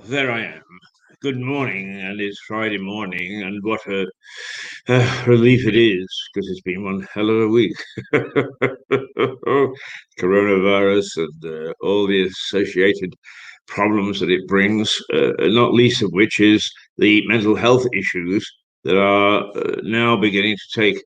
there I am. Good morning, and it's Friday morning, and what a relief it is, because it's been one hell of a week. Coronavirus and all the associated problems that it brings, not least of which is the mental health issues that are now beginning to take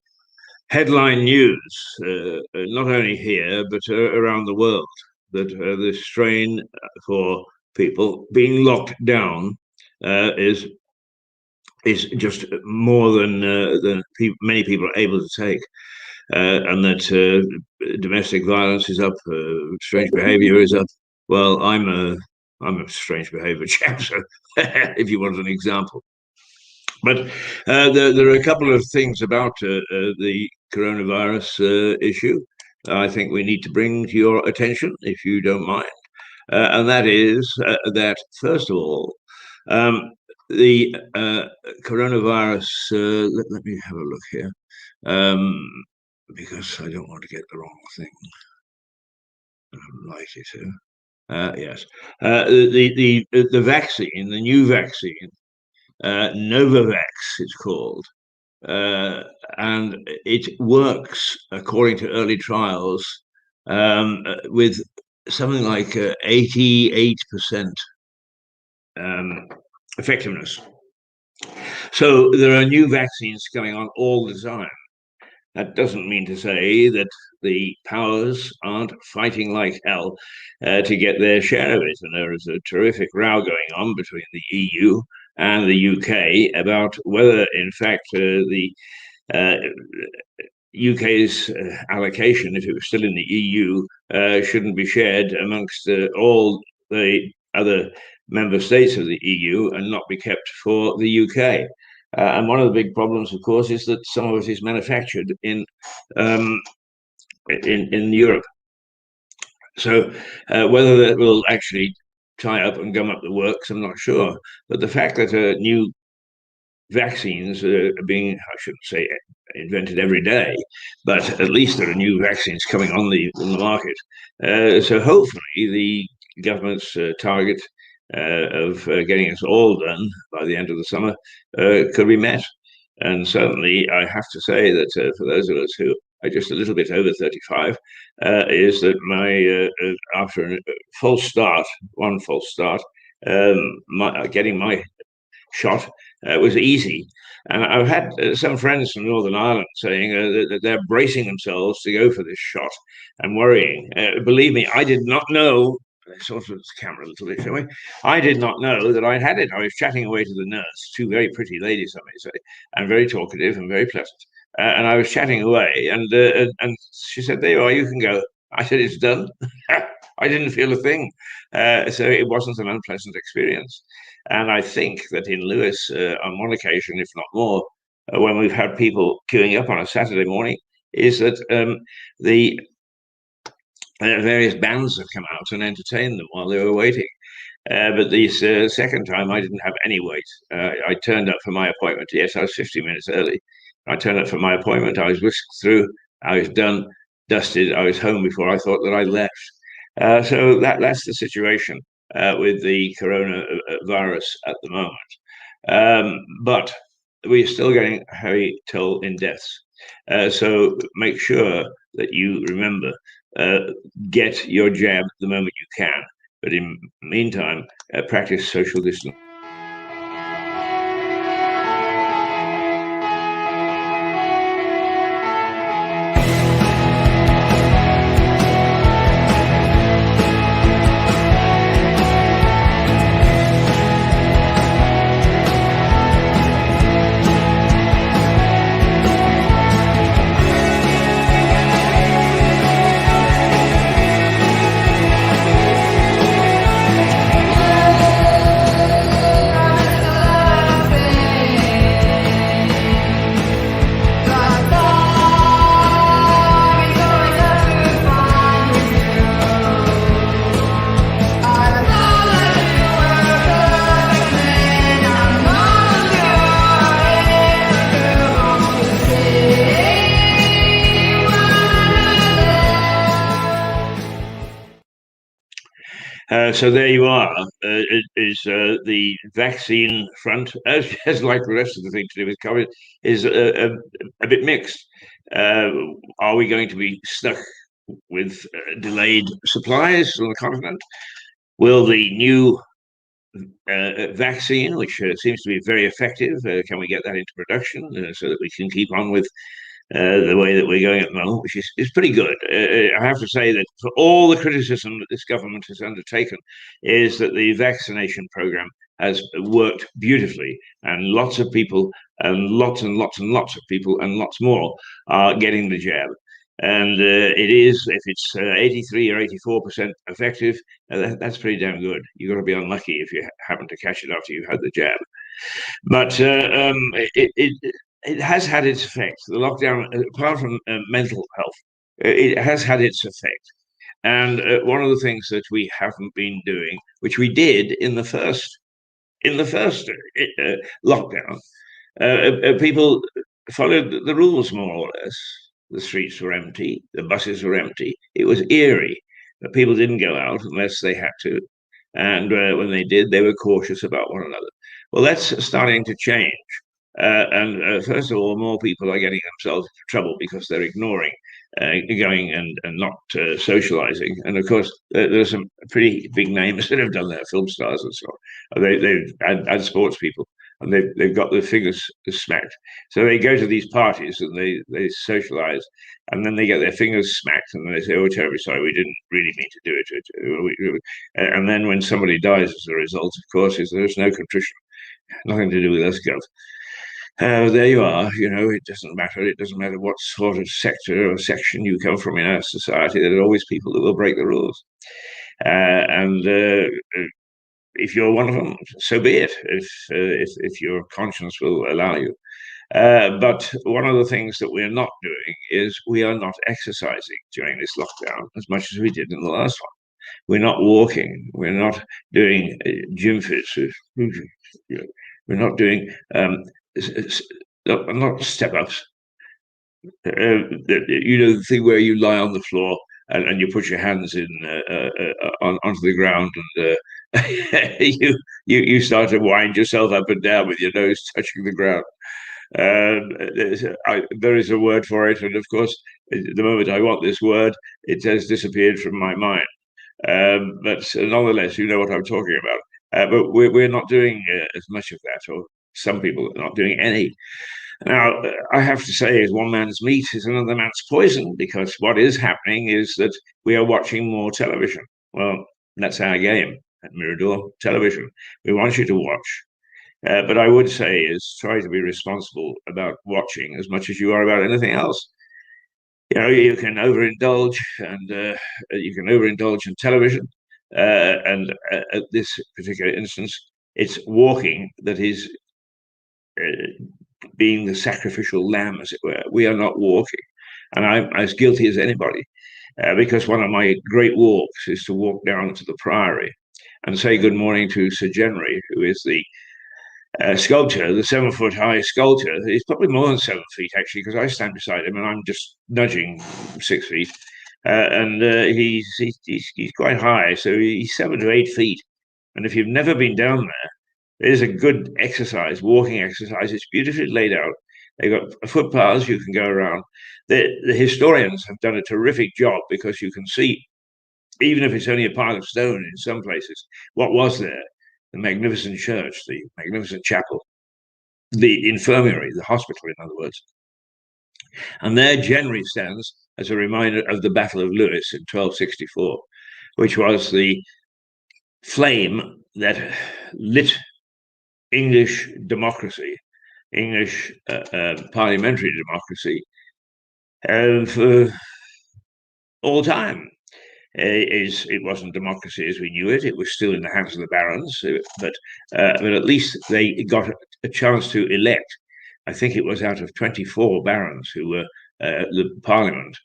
headline news, not only here, but around the world, that the strain for people being locked down is just more than many people are able to take, and that domestic violence is up, strange behaviour is up. Well, I'm a strange behaviour chap, so if you want an example. But there are a couple of things about the coronavirus issue I think we need to bring to your attention, if you don't mind. And that is that, first of all, the coronavirus, let me have a look here, because I don't want to get the wrong thing. I'm likely to. Yes. The vaccine, the new vaccine, Novavax, it's called, and it works according to early trials with something like 88% effectiveness. So there are new vaccines coming on all the time. That doesn't mean to say that the powers aren't fighting like hell to get their share of it. And there is a terrific row going on between the EU and the UK about whether, in fact, the UK's allocation, if it was still in the EU, shouldn't be shared amongst all the other member states of the EU and not be kept for the UK. And one of the big problems, of course, is that some of it is manufactured in Europe. So whether that will actually tie up and gum up the works, I'm not sure. But the fact that new vaccines are being, I shouldn't say invented every day, but at least there are new vaccines coming on the market. So hopefully the government's target of getting us all done by the end of the summer could be met. And certainly I have to say that for those of us who are just a little bit over 35, is that after a false start, getting my shot was easy. And I've had some friends from Northern Ireland saying that they're bracing themselves to go for this shot and worrying. Believe me, I did not know. Sort of the camera a little bit, shall we? I did not know that I'd had it. I was chatting away to the nurse, two very pretty ladies, I may say, and very talkative and very pleasant. And I was chatting away, and she said, "There you are, you can go." I said, "It's done." I didn't feel a thing. So it wasn't an unpleasant experience. And I think that in Lewis, on one occasion, if not more, when we've had people queuing up on a Saturday morning, is that the various bands have come out and entertained them while they were waiting. But this second time, I didn't have any wait. I turned up for my appointment. Yes, I was 50 minutes early. I turned up for my appointment. I was whisked through. I was done, dusted. I was home before I thought that I left. So that's the situation with the coronavirus at the moment. But we're still getting heavy toll in deaths. So make sure that you remember, get your jab the moment you can. But in the meantime, practice social distancing. So there you are. Is the vaccine front, as like the rest of the thing to do with COVID, is a bit mixed. Uh, are we going to be stuck with delayed supplies on the continent? Will the new vaccine, which seems to be very effective, can we get that into production so that we can keep on with the way that we're going at the moment, which is pretty good. I have to say that for all the criticism that this government has undertaken, is that the vaccination program has worked beautifully, and lots of people, and lots and lots and lots of people, and lots more are getting the jab. And it is, if it's 83 or 84% effective, that's pretty damn good. You've got to be unlucky if you happen to catch it after you've had the jab. But it has had its effect. The lockdown, apart from mental health, it has had its effect. And one of the things that we haven't been doing, which we did in the first lockdown, people followed the rules more or less. The streets were empty, the buses were empty. It was eerie, but people didn't go out unless they had to. And when they did, they were cautious about one another. Well, that's starting to change. And first of all, more people are getting themselves into trouble because they're ignoring going and not socializing. And of course, there's some pretty big names that have done that, film stars and so on. They've and sports people, and they've got their fingers smacked. So they go to these parties and they socialize, and then they get their fingers smacked, and they say, "Oh, terribly sorry, we didn't really mean to do it." And then when somebody dies as a result, of course, there's no contrition, nothing to do with us, Gov. There you are. It doesn't matter. It doesn't matter what sort of sector or section you come from in our society. There are always people that will break the rules. And if you're one of them, so be it. If your conscience will allow you. But one of the things that we're not doing is we are not exercising during this lockdown as much as we did in the last one. We're not walking. We're not doing gym fits. We're not doing not step ups. The thing where you lie on the floor and you put your hands in onto the ground, and you start to wind yourself up and down with your nose touching the ground. There is a word for it, and of course, the moment I want this word, it has disappeared from my mind. But nonetheless, you know what I'm talking about. But we're not doing as much of that, or some people are not doing any. Now, I have to say, as one man's meat is another man's poison, because what is happening is that we are watching more television. Well, that's our game at Mirador television. We want you to watch. But I would say is try to be responsible about watching as much as you are about anything else. You can overindulge, and you can overindulge in television. And at this particular instance, it's walking that is being the sacrificial lamb, as it were. We are not walking. And I'm as guilty as anybody, because one of my great walks is to walk down to the Priory and say good morning to Sir Genry, who is the sculptor, the 7 foot high sculptor. He's probably more than 7 feet, actually, because I stand beside him and I'm just nudging 6 feet. And he's quite high, so he's 7 to 8 feet. And if you've never been down there, there's a good exercise, walking exercise. It's beautifully laid out. They've got footpaths you can go around. The historians have done a terrific job, because you can see, even if it's only a pile of stone in some places, what was there. The magnificent church, the magnificent chapel, the infirmary, the hospital, in other words. And there Genry stands as a reminder of the Battle of Lewes in 1264, which was the flame that lit English democracy, English parliamentary democracy, for all time. It wasn't democracy as we knew it. It was still in the hands of the barons, but at least they got a chance to elect. I think it was out of 24 barons who were the parliament,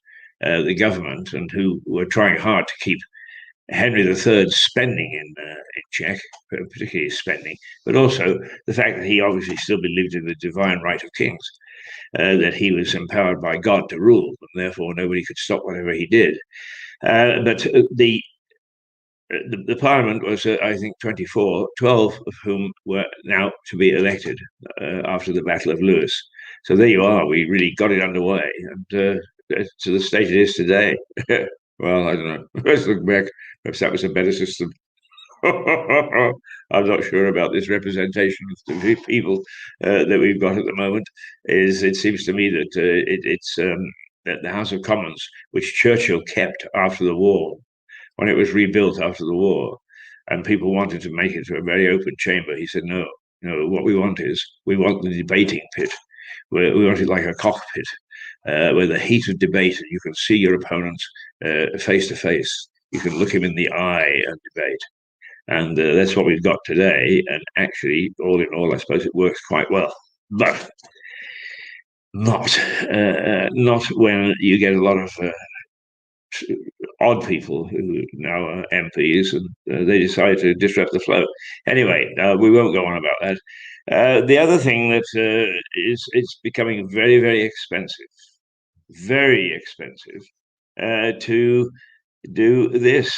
the government, and who were trying hard to keep Henry III's spending in check, particularly his spending, but also the fact that he obviously still believed in the divine right of kings, that he was empowered by God to rule, and therefore nobody could stop whatever he did. But the the Parliament was, I think, 24, 12 of whom were now to be elected after the Battle of Lewes. So there you are. We really got it underway, and to the state it is today. Well, I don't know. Let's look back. Perhaps that was a better system. I'm not sure about this representation of the people that we've got at the moment. It seems to me that it's that the House of Commons, which Churchill kept after the war, when it was rebuilt after the war, and people wanted to make it to a very open chamber, he said, no, what we want the debating pit. We want it like a cockpit, where the heat of debate, and you can see your opponent face to face. You can look him in the eye and debate. And that's what we've got today. And actually, all in all, I suppose it works quite well. But not when you get a lot of odd people who now are MPs, and they decide to disrupt the flow. Anyway, we won't go on about that. The other thing that is it's becoming very, very expensive to do this.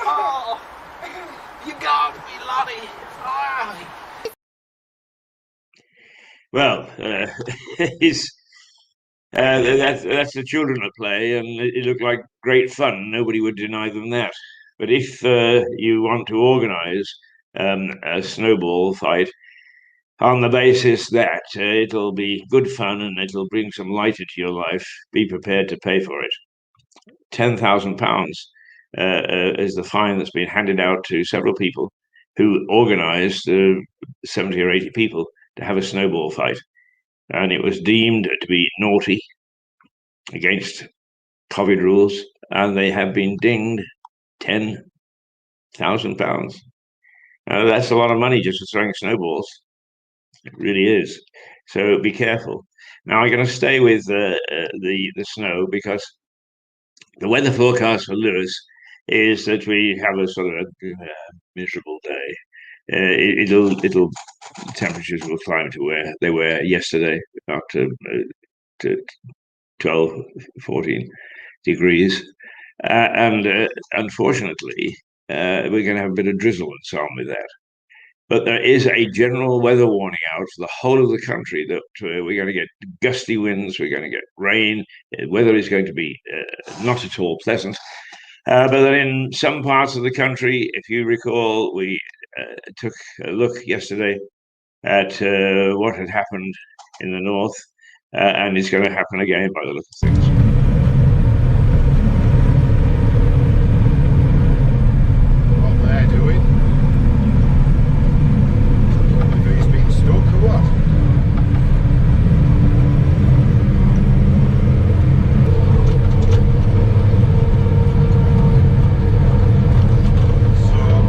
Oh, you got me, Lottie. Well, that's the children at play, and it looked like great fun. Nobody would deny them that. But if you want to organise a snowball fight on the basis that it'll be good fun and it'll bring some light into your life, be prepared to pay for it. £10,000 is the fine that's been handed out to several people who organised 70 or 80 people to have a snowball fight. And it was deemed to be naughty, against COVID rules, and they have been dinged £10,000. That's a lot of money just for throwing snowballs. It really is. So be careful. Now I'm going to stay with the snow, because the weather forecast for Lewis is that we have a sort of miserable day. It'll temperatures will climb to where they were yesterday, up to 12, 14 degrees. And unfortunately, we're going to have a bit of drizzle and so on with that. But there is a general weather warning out for the whole of the country that we're going to get gusty winds, we're going to get rain, weather is going to be not at all pleasant. But then in some parts of the country, if you recall, we took a look yesterday at what had happened in the north, and it's going to happen again by the look of things. What they're doing? He's been stuck or what?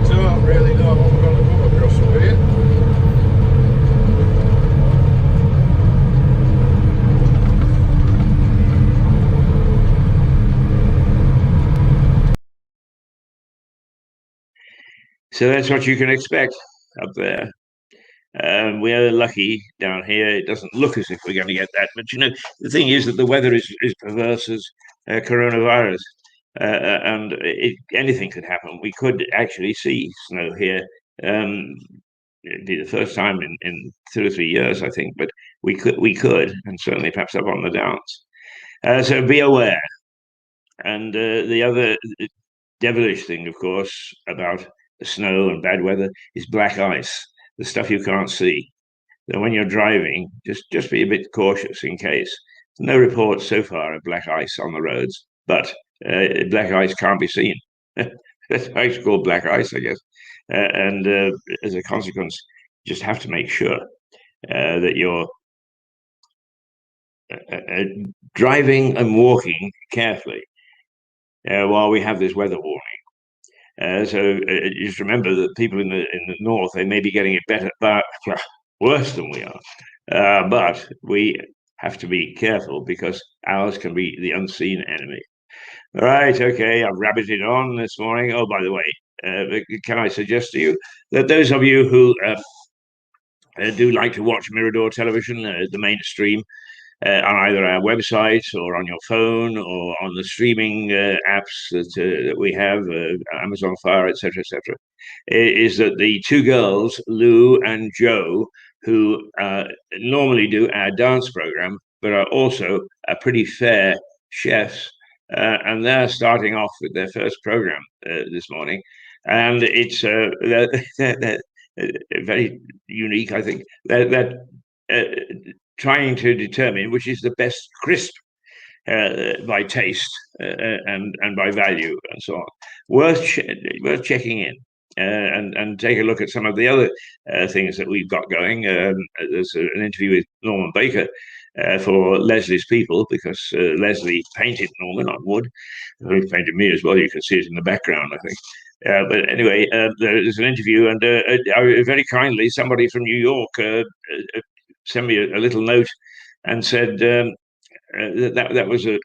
So I don't really know what we're going to come across up here. So that's what you can expect up there. We are lucky down here. It doesn't look as if we're going to get that. But the thing is that the weather is perverse as coronavirus. And anything could happen. We could actually see snow here. It'd be the first time in 2 or 3 years, I think. But we could, and certainly perhaps up on the downs. So be aware. And the other devilish thing, of course, about snow and bad weather is black ice, the stuff you can't see. So when you're driving, just be a bit cautious in case. No reports so far of black ice on the roads, but black ice can't be seen. That's why it's called black ice, I guess. And as a consequence, you just have to make sure that you're driving and walking carefully while we have this weather warning. So just remember that people in the north, they may be getting it better, but worse than we are. But we have to be careful because ours can be the unseen enemy. Right, okay, I've rabbited on this morning. Oh, by the way, can I suggest to you that those of you who do like to watch Mirador television, the mainstream, on either our website or on your phone or on the streaming apps that we have, Amazon Fire, etc., etc., is that the two girls, Lou and Joe, who normally do our dance program, but are also pretty fair chefs, and they're starting off with their first program this morning, and it's they're very unique, I think. They're trying to determine which is the best crisp by taste and by value and so on. Worth checking in. And take a look at some of the other things that we've got going. There's an interview with Norman Baker for Leslie's People, because Leslie painted Norman on wood. He painted me as well. You can see it in the background, I think. But anyway, there's an interview, and very kindly, somebody from New York sent me a little note and said that was a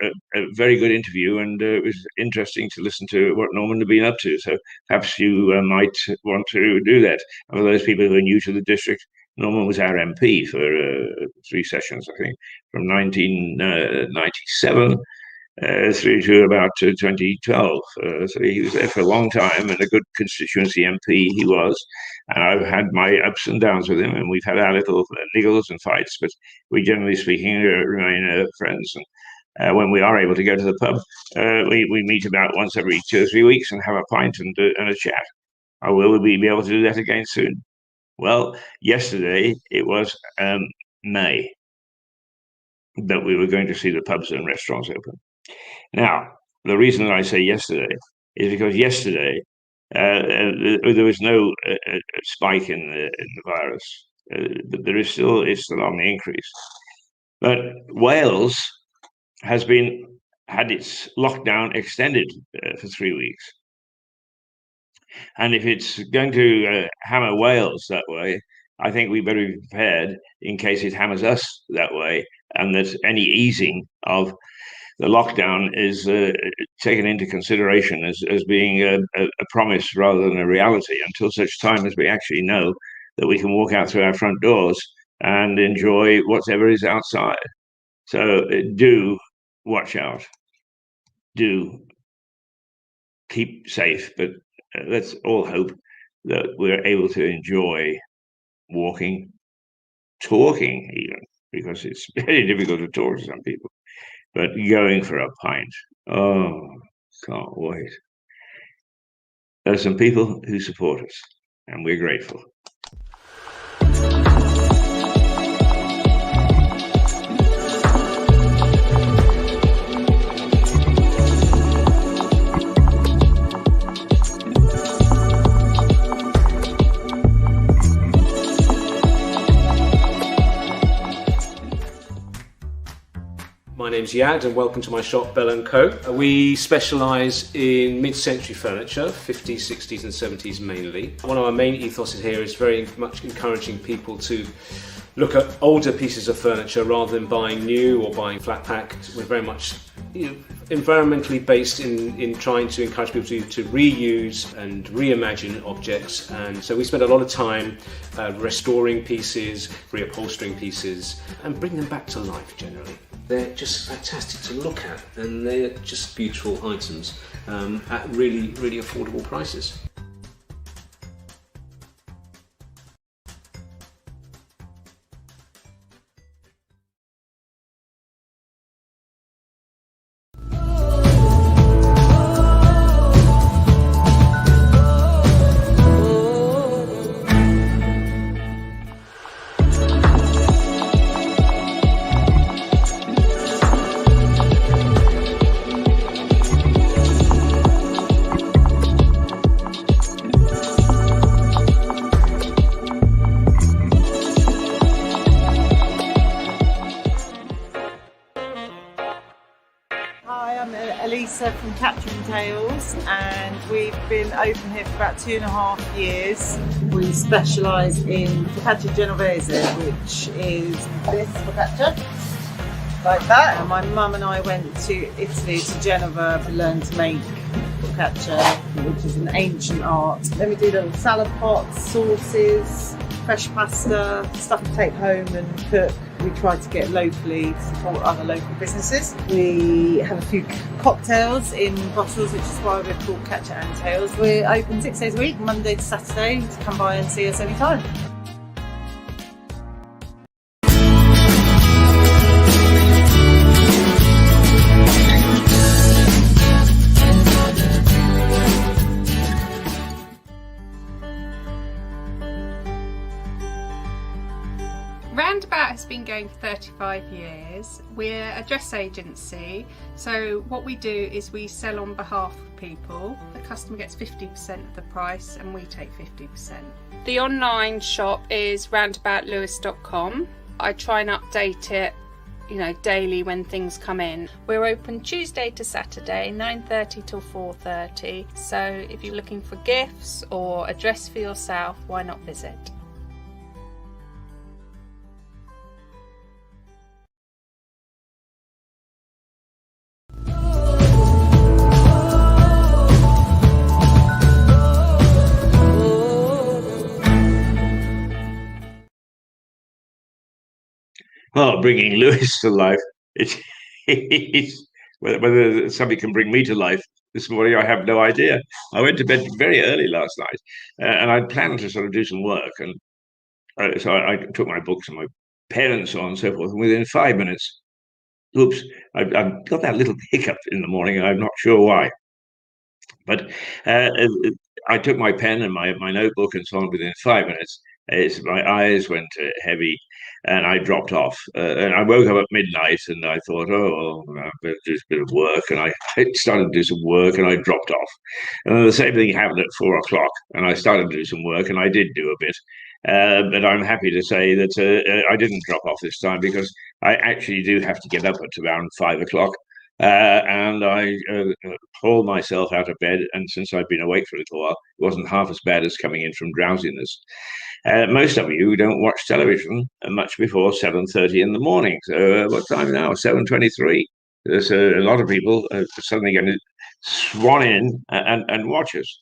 very good interview, and it was interesting to listen to what Norman had been up to. So perhaps you might want to do that. And for those people who are new to the district, Norman was our MP for 3 sessions, I think, from 1997 through to about 2012. So he was there for a long time, and a good constituency MP he was. And I've had my ups and downs with him, and we've had our little niggles and fights, but we, generally speaking, remain friends. And when we are able to go to the pub, we meet about once every 2 or 3 weeks and have a pint and a chat. Will we be able to do that again soon? Well, yesterday it was May that we were going to see the pubs and restaurants open. Now, the reason that I say yesterday is because yesterday there was no spike in the virus. It's still on the increase. But Wales has had its lockdown extended for 3 weeks. And if it's going to hammer Wales that way, I think we better be prepared in case it hammers us that way, and that any easing of the lockdown is taken into consideration as being a promise rather than a reality, until such time as we actually know that we can walk out through our front doors and enjoy whatever is outside. So do watch out. Do keep safe, but let's all hope that we're able to enjoy walking, talking even, because it's very difficult to talk to some people. But going for a pint, oh, can't wait. There are some people who support us, and we're grateful. My name's Yad, and welcome to my shop, Bell & Co. We specialise in mid-century furniture, 50s, 60s and 70s mainly. One of our main ethoses here is very much encouraging people to look at older pieces of furniture rather than buying new or buying flat pack. We're very much environmentally based in trying to encourage people to reuse and reimagine objects, and so we spend a lot of time restoring pieces, reupholstering pieces, and bring them back to life generally. They're just fantastic to look at, and they're just beautiful items at really, really affordable prices. Elisa from Catching Tales, and we've been open here for about 2.5 years. We specialise in focaccia genovese, which is this focaccia, like that. And my mum and I went to Italy, to Genova, to learn to make focaccia, which is an ancient art. Then we do little salad pots, sauces, fresh pasta, stuff to take home and cook. We try to get locally to support other local businesses. We have a few cocktails in bottles, which is why we're called Catch and Tales. We're open 6 days a week, Monday to Saturday, to come by and see us anytime. Roundabout has been going for 35 years. We're a dress agency, so what we do is we sell on behalf of people. The customer gets 50% of the price and we take 50%. The online shop is roundaboutlewis.com. I try and update it, daily when things come in. We're open Tuesday to Saturday, 9:30 till 4:30. So if you're looking for gifts or a dress for yourself, why not visit? Well, bringing Lewis to life, it's whether somebody can bring me to life this morning, I have no idea. I went to bed very early last night, and I'd planned to sort of do some work, and so I took my books and my pen and so on and so forth, and within 5 minutes, oops, I've got that little hiccup in the morning. I'm not sure why. But I took my pen and my notebook and so on within 5 minutes. My eyes went heavy and I dropped off. And I woke up at midnight and I thought, oh, well, I better do a bit of work. And I started to do some work and I dropped off. And then the same thing happened at 4 o'clock. And I started to do some work and I did do a bit. But I'm happy to say that I didn't drop off this time because I actually do have to get up at around 5 o'clock. And I hauled myself out of bed, and since I've been awake for a little while, it wasn't half as bad as coming in from drowsiness. Most of you don't watch television much before 7:30 in the morning. So what time now? 7:23. There's a lot of people suddenly going to swan in and watch us.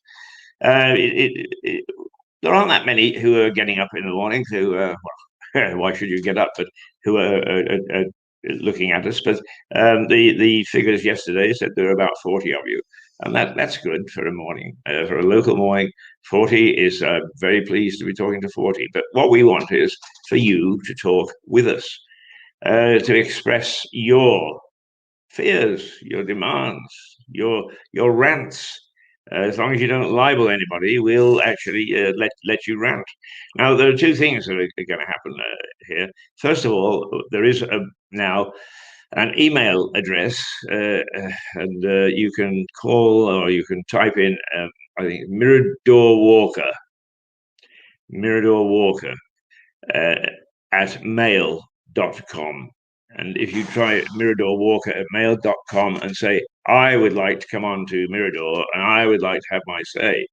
There aren't that many who are getting up in the morning to, why should you get up? But who are looking at us. But the figures yesterday said there were about 40 of you. And that's good for a morning, for a local morning. 40 is very pleased to be talking to 40. But what we want is for you to talk with us, to express your fears, your demands, your rants. As long as you don't libel anybody, we'll actually let you rant. Now, there are two things that are going to happen here. First of all, there is now an email address, and you can call or you can type in, I think, Mirador Walker at mail.com. And if you try Mirador Walker at mail.com and say, I would like to come on to Mirador and I would like to have my say,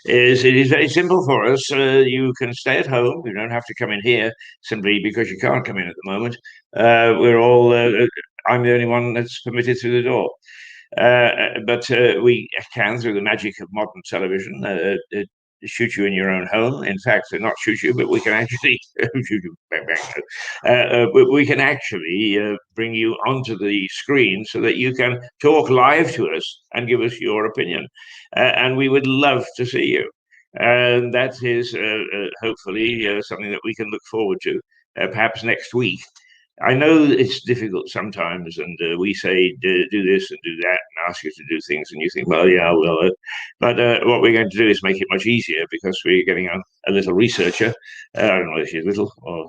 it is very simple for us. You can stay at home. You don't have to come in here simply because you can't come in at the moment. We're all, I'm the only one that's permitted through the door. But we can, through the magic of modern television, shoot you in your own home. In fact, not shoot you, but we can actually shoot you. Bang, bang. We can actually bring you onto the screen so that you can talk live to us and give us your opinion. And we would love to see you. And that is hopefully something that we can look forward to, perhaps next week. I know it's difficult sometimes, and we say do this and do that and ask you to do things, and you think, well, yeah, well, but what we're going to do is make it much easier because we're getting a little researcher. I don't know if she's little or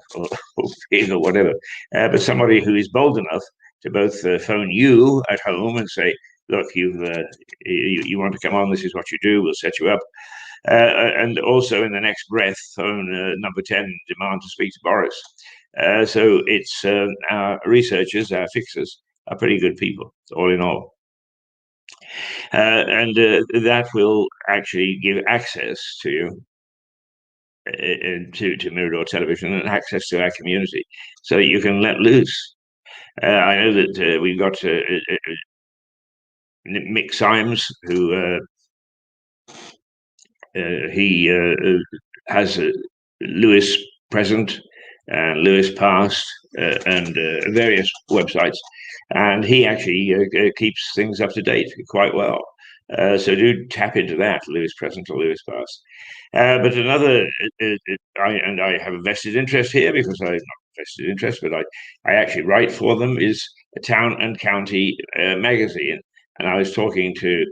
big or whatever, but somebody who is bold enough to both phone you at home and say, look, you want to come on, this is what you do, we'll set you up. And also in the next breath, phone number 10, demand to speak to Boris. So it's our researchers, our fixers, are pretty good people, all in all. and that will actually give access to Mirador Television and access to our community, so that you can let loose. I know that we've got Mick Symes, who he has Lewis Present and Lewis Past and various websites, and he actually keeps things up to date quite well. So do tap into that, Lewis Present or Lewis Past. But another, I have a vested interest here because I not vested interest, but I actually write for them, is a Town and County magazine, and I was talking to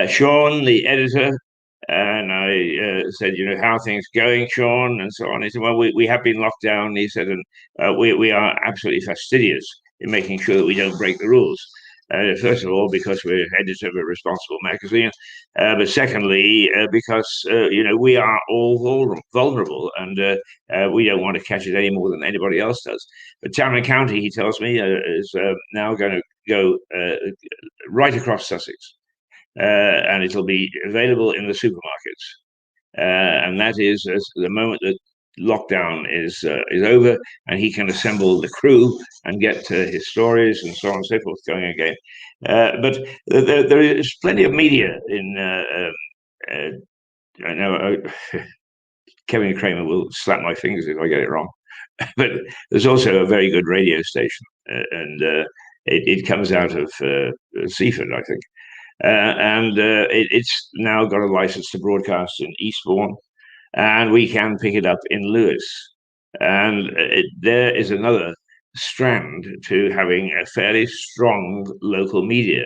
Sean, the editor, and I said, how are things going, Sean, and so on. He said, well, we have been locked down, he said, and we are absolutely fastidious in making sure that we don't break the rules. First of all, because we're editor of a responsible magazine, but secondly, because we are all vulnerable, and we don't want to catch it any more than anybody else does. But Town and County, he tells me, is now going to go right across Sussex. And it'll be available in the supermarkets. And that is the moment that lockdown is over, and he can assemble the crew and get his stories and so on and so forth going again. But there is plenty of media in. I know Kevin Kramer will slap my fingers if I get it wrong, but there's also a very good radio station, and it comes out of Seaford, I think. And it's now got a license to broadcast in Eastbourne, and we can pick it up in Lewes. And there is another strand to having a fairly strong local media.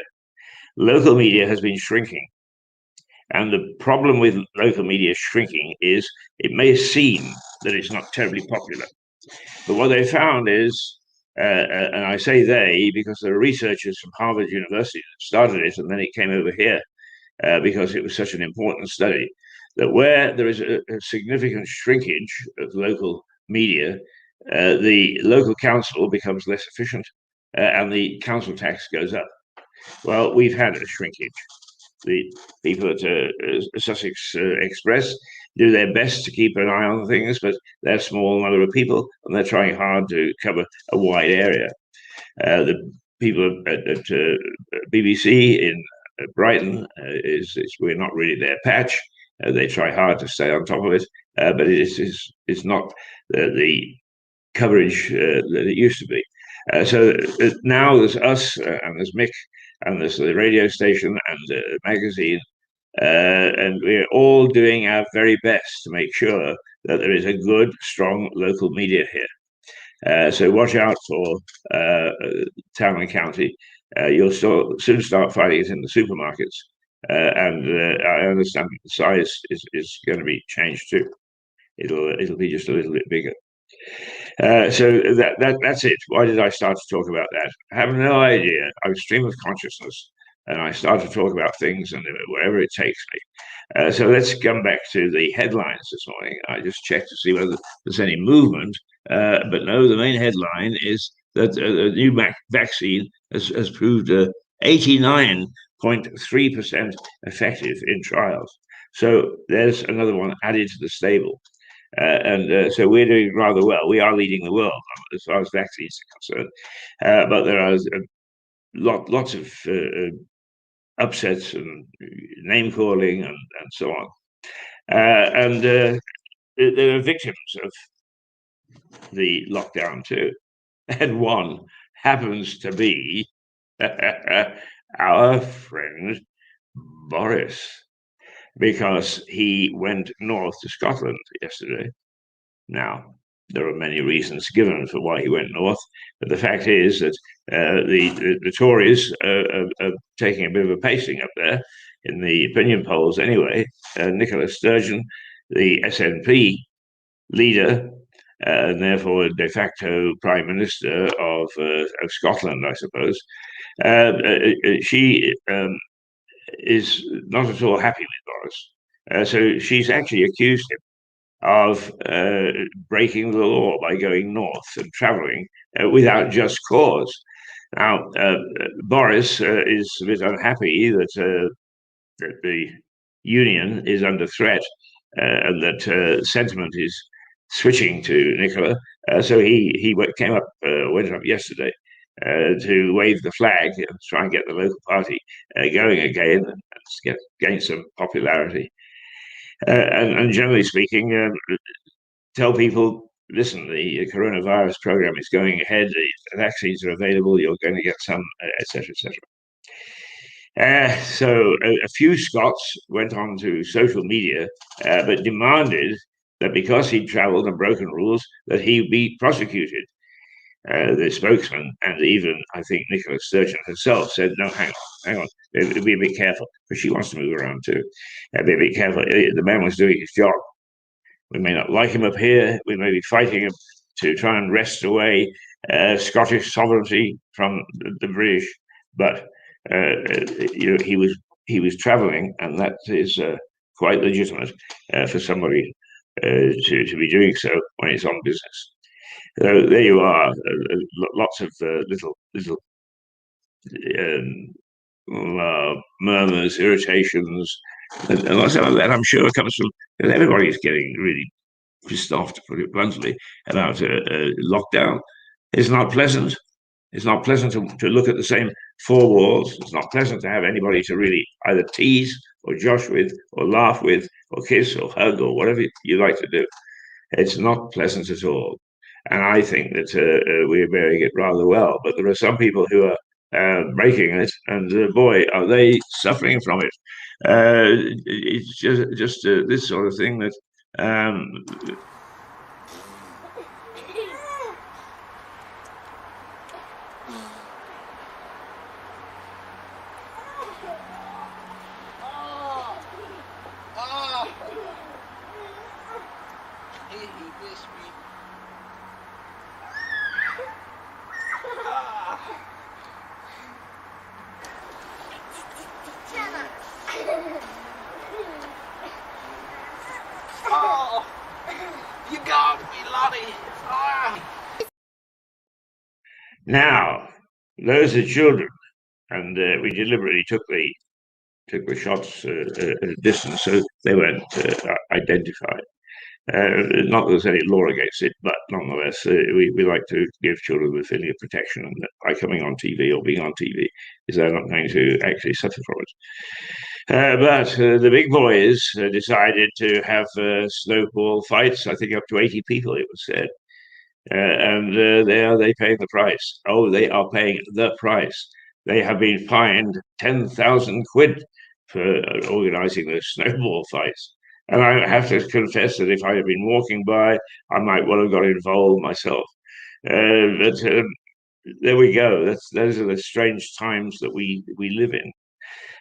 Local media has been shrinking. And the problem with local media shrinking is it may seem that it's not terribly popular. But what they found is, and I say they because there are researchers from Harvard University that started it, and then it came over here because it was such an important study, that where there is a significant shrinkage of local media, the local council becomes less efficient and the council tax goes up. Well, we've had a shrinkage. The people at Sussex Express do their best to keep an eye on things, but they're a small number of people and they're trying hard to cover a wide area. The people at BBC in Brighton we're not really their patch. They try hard to stay on top of it, but it's not the coverage that it used to be. So now there's us and there's Mick and there's the radio station and the magazine, and we're all doing our very best to make sure that there is a good, strong local media here. So watch out for Town and County. You'll soon start finding it in the supermarkets, and I understand the size is going to be changed too. It'll be just a little bit bigger. So that's it. Why did I start to talk about that? I have no idea. I was stream of consciousness, and I started to talk about things and wherever it takes me. So let's come back to the headlines this morning. I just checked to see whether there's any movement, but no. The main headline is that the new vaccine has proved 89.3% effective in trials. So there's another one added to the stable. So we're doing rather well. We are leading the world as far as vaccines are concerned. But there are lots of upsets and name calling and so on. And there are victims of the lockdown too. And one happens to be our friend Boris, because he went north to Scotland yesterday. Now, there are many reasons given for why he went north, but the fact is that the Tories are taking a bit of a pacing up there in the opinion polls anyway. Nicola Sturgeon, the SNP leader, and therefore de facto Prime Minister of Scotland, I suppose, she is not at all happy with Boris. So she's actually accused him of breaking the law by going north and traveling without just cause. Now, Boris is a bit unhappy that the union is under threat and that sentiment is switching to Nicola. So he went up yesterday to wave the flag and try and get the local party going again and gain some popularity. And generally speaking, tell people, listen, the coronavirus program is going ahead, the vaccines are available, you're going to get some, etc., etc. So a few Scots went on to social media, but demanded that because he'd travelled and broken rules, that he be prosecuted. The spokesman and even, I think, Nicola Sturgeon herself said, no, hang on, be a bit careful, because she wants to move around too. Be a bit careful. The man was doing his job. We may not like him up here. We may be fighting him to try and wrest away Scottish sovereignty from the British, but he was travelling, and that is quite legitimate for somebody to be doing so when it's on business. So there you are, lots of little murmurs, irritations, and lots of that. I'm sure comes from because everybody's getting really pissed off, to put it bluntly, about lockdown. It's not pleasant. It's not pleasant to look at the same four walls. It's not pleasant to have anybody to really either tease or josh with or laugh with or kiss or hug or whatever you like to do. It's not pleasant at all. And I think that we're bearing it rather well. But there are some people who are breaking it, and boy, are they suffering from it. It's just this sort of thing that Oh, you got me, Lottie. Now, those are children, and we deliberately took the shots at a distance so they weren't identified. Not that there's any law against it, but nonetheless, we like to give children the feeling of protection, and that by coming on TV or being on TV, is they're not going to actually suffer from it. But the big boys decided to have snowball fights. I think up to 80 people, it was said. And they paying the price. Oh, they are paying the price. They have been fined 10,000 quid for organising those snowball fights. And I have to confess that if I had been walking by, I might well have got involved myself. But there we go. Those are the strange times that we live in.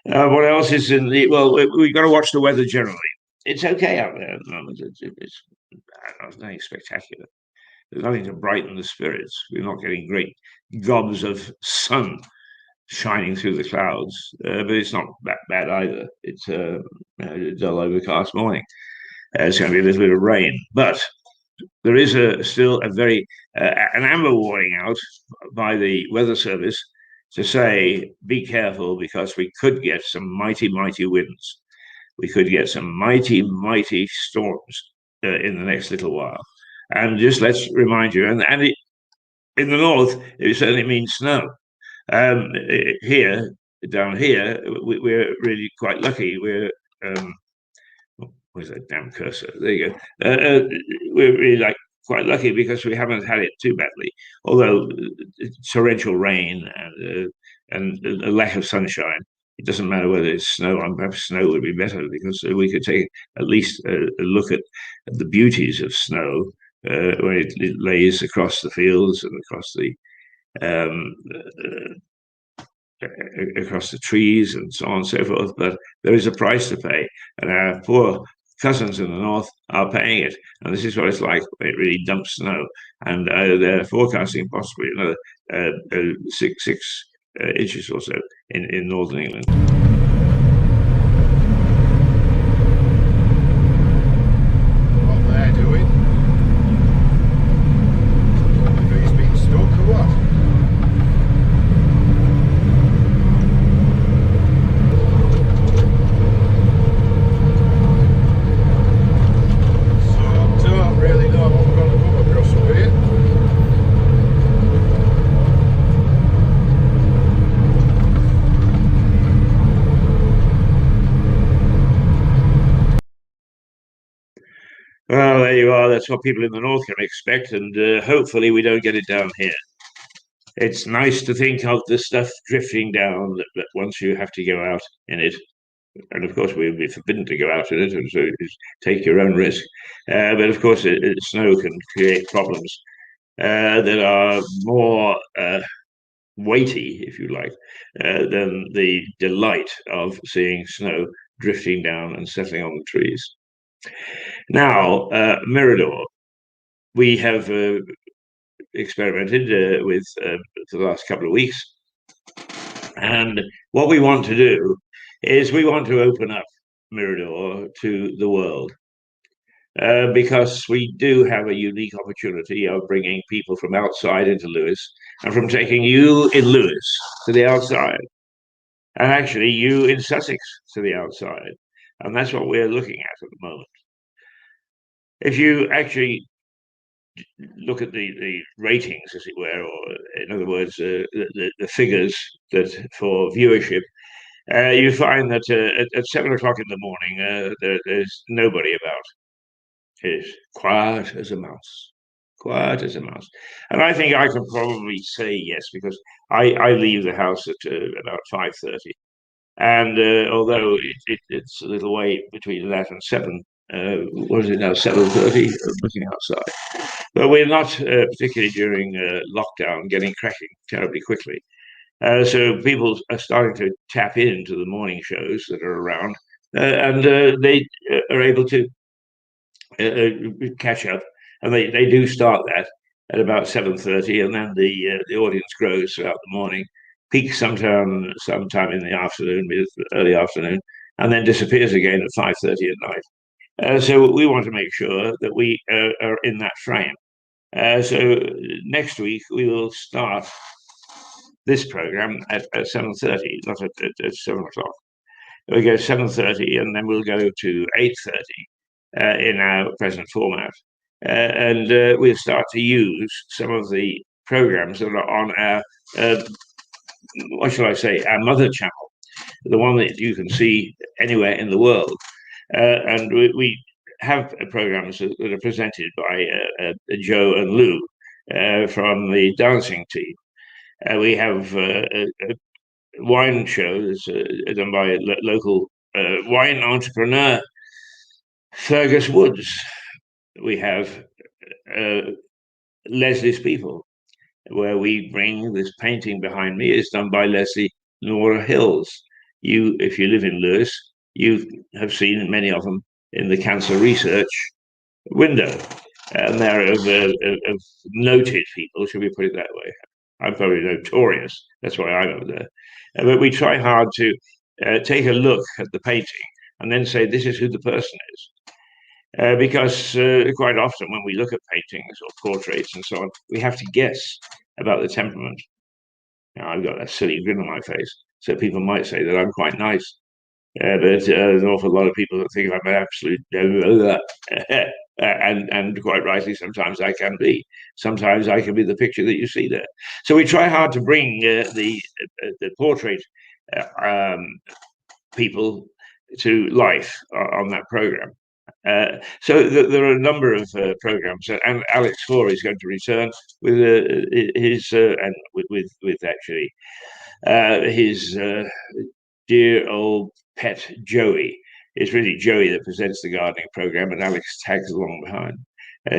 What else is in the? Well, we've got to watch the weather generally. It's okay out there at the moment. It's nothing spectacular. There's nothing to brighten the spirits. We're not getting great gobs of sun shining through the clouds, but it's not that bad either. It's a dull, overcast morning. It's going to be a little bit of rain, but there is still a very an amber warning out by the Weather Service to say, be careful, because we could get some mighty, mighty winds. We could get some mighty, mighty storms in the next little while. And just let's remind you, and in the north, it certainly means snow. Down here, we're really quite lucky. Where's that damn cursor? There you go. We're really quite lucky because we haven't had it too badly. Although torrential rain and a lack of sunshine, it doesn't matter whether it's snow. Perhaps snow would be better because we could take at least a look at the beauties of snow when it lays across the fields and across the trees and so on and so forth. But there is a price to pay, and our poor cousins in the north are paying it. And this is what it's like when it really dumps snow. And they're forecasting possibly another 6 inches or so in northern England. What they're doing? If he's been stuck or what? that's what people in the north can expect, and hopefully we don't get it down here. It's nice to think of the stuff drifting down that once you have to go out in it. And of course, we'll be forbidden to go out in it, and so take your own risk. But of course, snow can create problems that are more weighty, if you like, than the delight of seeing snow drifting down and settling on the trees. Now, Mirador, we have experimented with for the last couple of weeks. And what we want to do is we want to open up Mirador to the world. Because we do have a unique opportunity of bringing people from outside into Lewes and from taking you in Lewes to the outside, and actually you in Sussex to the outside. And that's what we're looking at the moment. If you actually look at the ratings, as it were, or in other words, the figures that for viewership, you find that at 7 o'clock in the morning, there's nobody about. Is quiet as a mouse, quiet as a mouse. And I think I can probably say yes, because I leave the house at about 5:30. And although it's a little way between that and 7, what is it now, 7:30, looking outside. But we're not, particularly during lockdown, getting cracking terribly quickly. So people are starting to tap into the morning shows that are around, and they are able to catch up, and they do start that at about 7:30, and then the audience grows throughout the morning, peaks sometime in the afternoon, early afternoon, and then disappears again at 5:30 at night. So we want to make sure that we are in that frame. So next week we will start this program at 7:30, not at 7 o'clock. We go 7:30, and then we'll go to 8:30. In our present format. And we'll start to use some of the programs that are on our, what shall I say, our mother channel, the one that you can see anywhere in the world. And we have programs that are presented by Joe and Lou from the dancing team. We have a wine show that's done by a local wine entrepreneur, Fergus Woods. We have Leslie's People, where we bring this painting behind me. It's done by Leslie Nora Hills. You, if you live in Lewes, you have seen many of them in the cancer research window, and they're of noted people, should we put it that way. I'm probably notorious, that's why I'm over there. But we try hard to take a look at the painting and then say, this is who the person is. Because quite often when we look at paintings or portraits and so on, we have to guess about the temperament. Now, I've got a silly grin on my face, so people might say that I'm quite nice. But there's an awful lot of people that think I'm an absolute and quite rightly, sometimes I can be. Sometimes I can be the picture that you see there. So we try hard to bring the portrait people to life on that program. So there are a number of programs, and Alex Faure is going to return with his and with actually his dear old pet Joey. It's really Joey that presents the gardening program, and Alex tags along behind.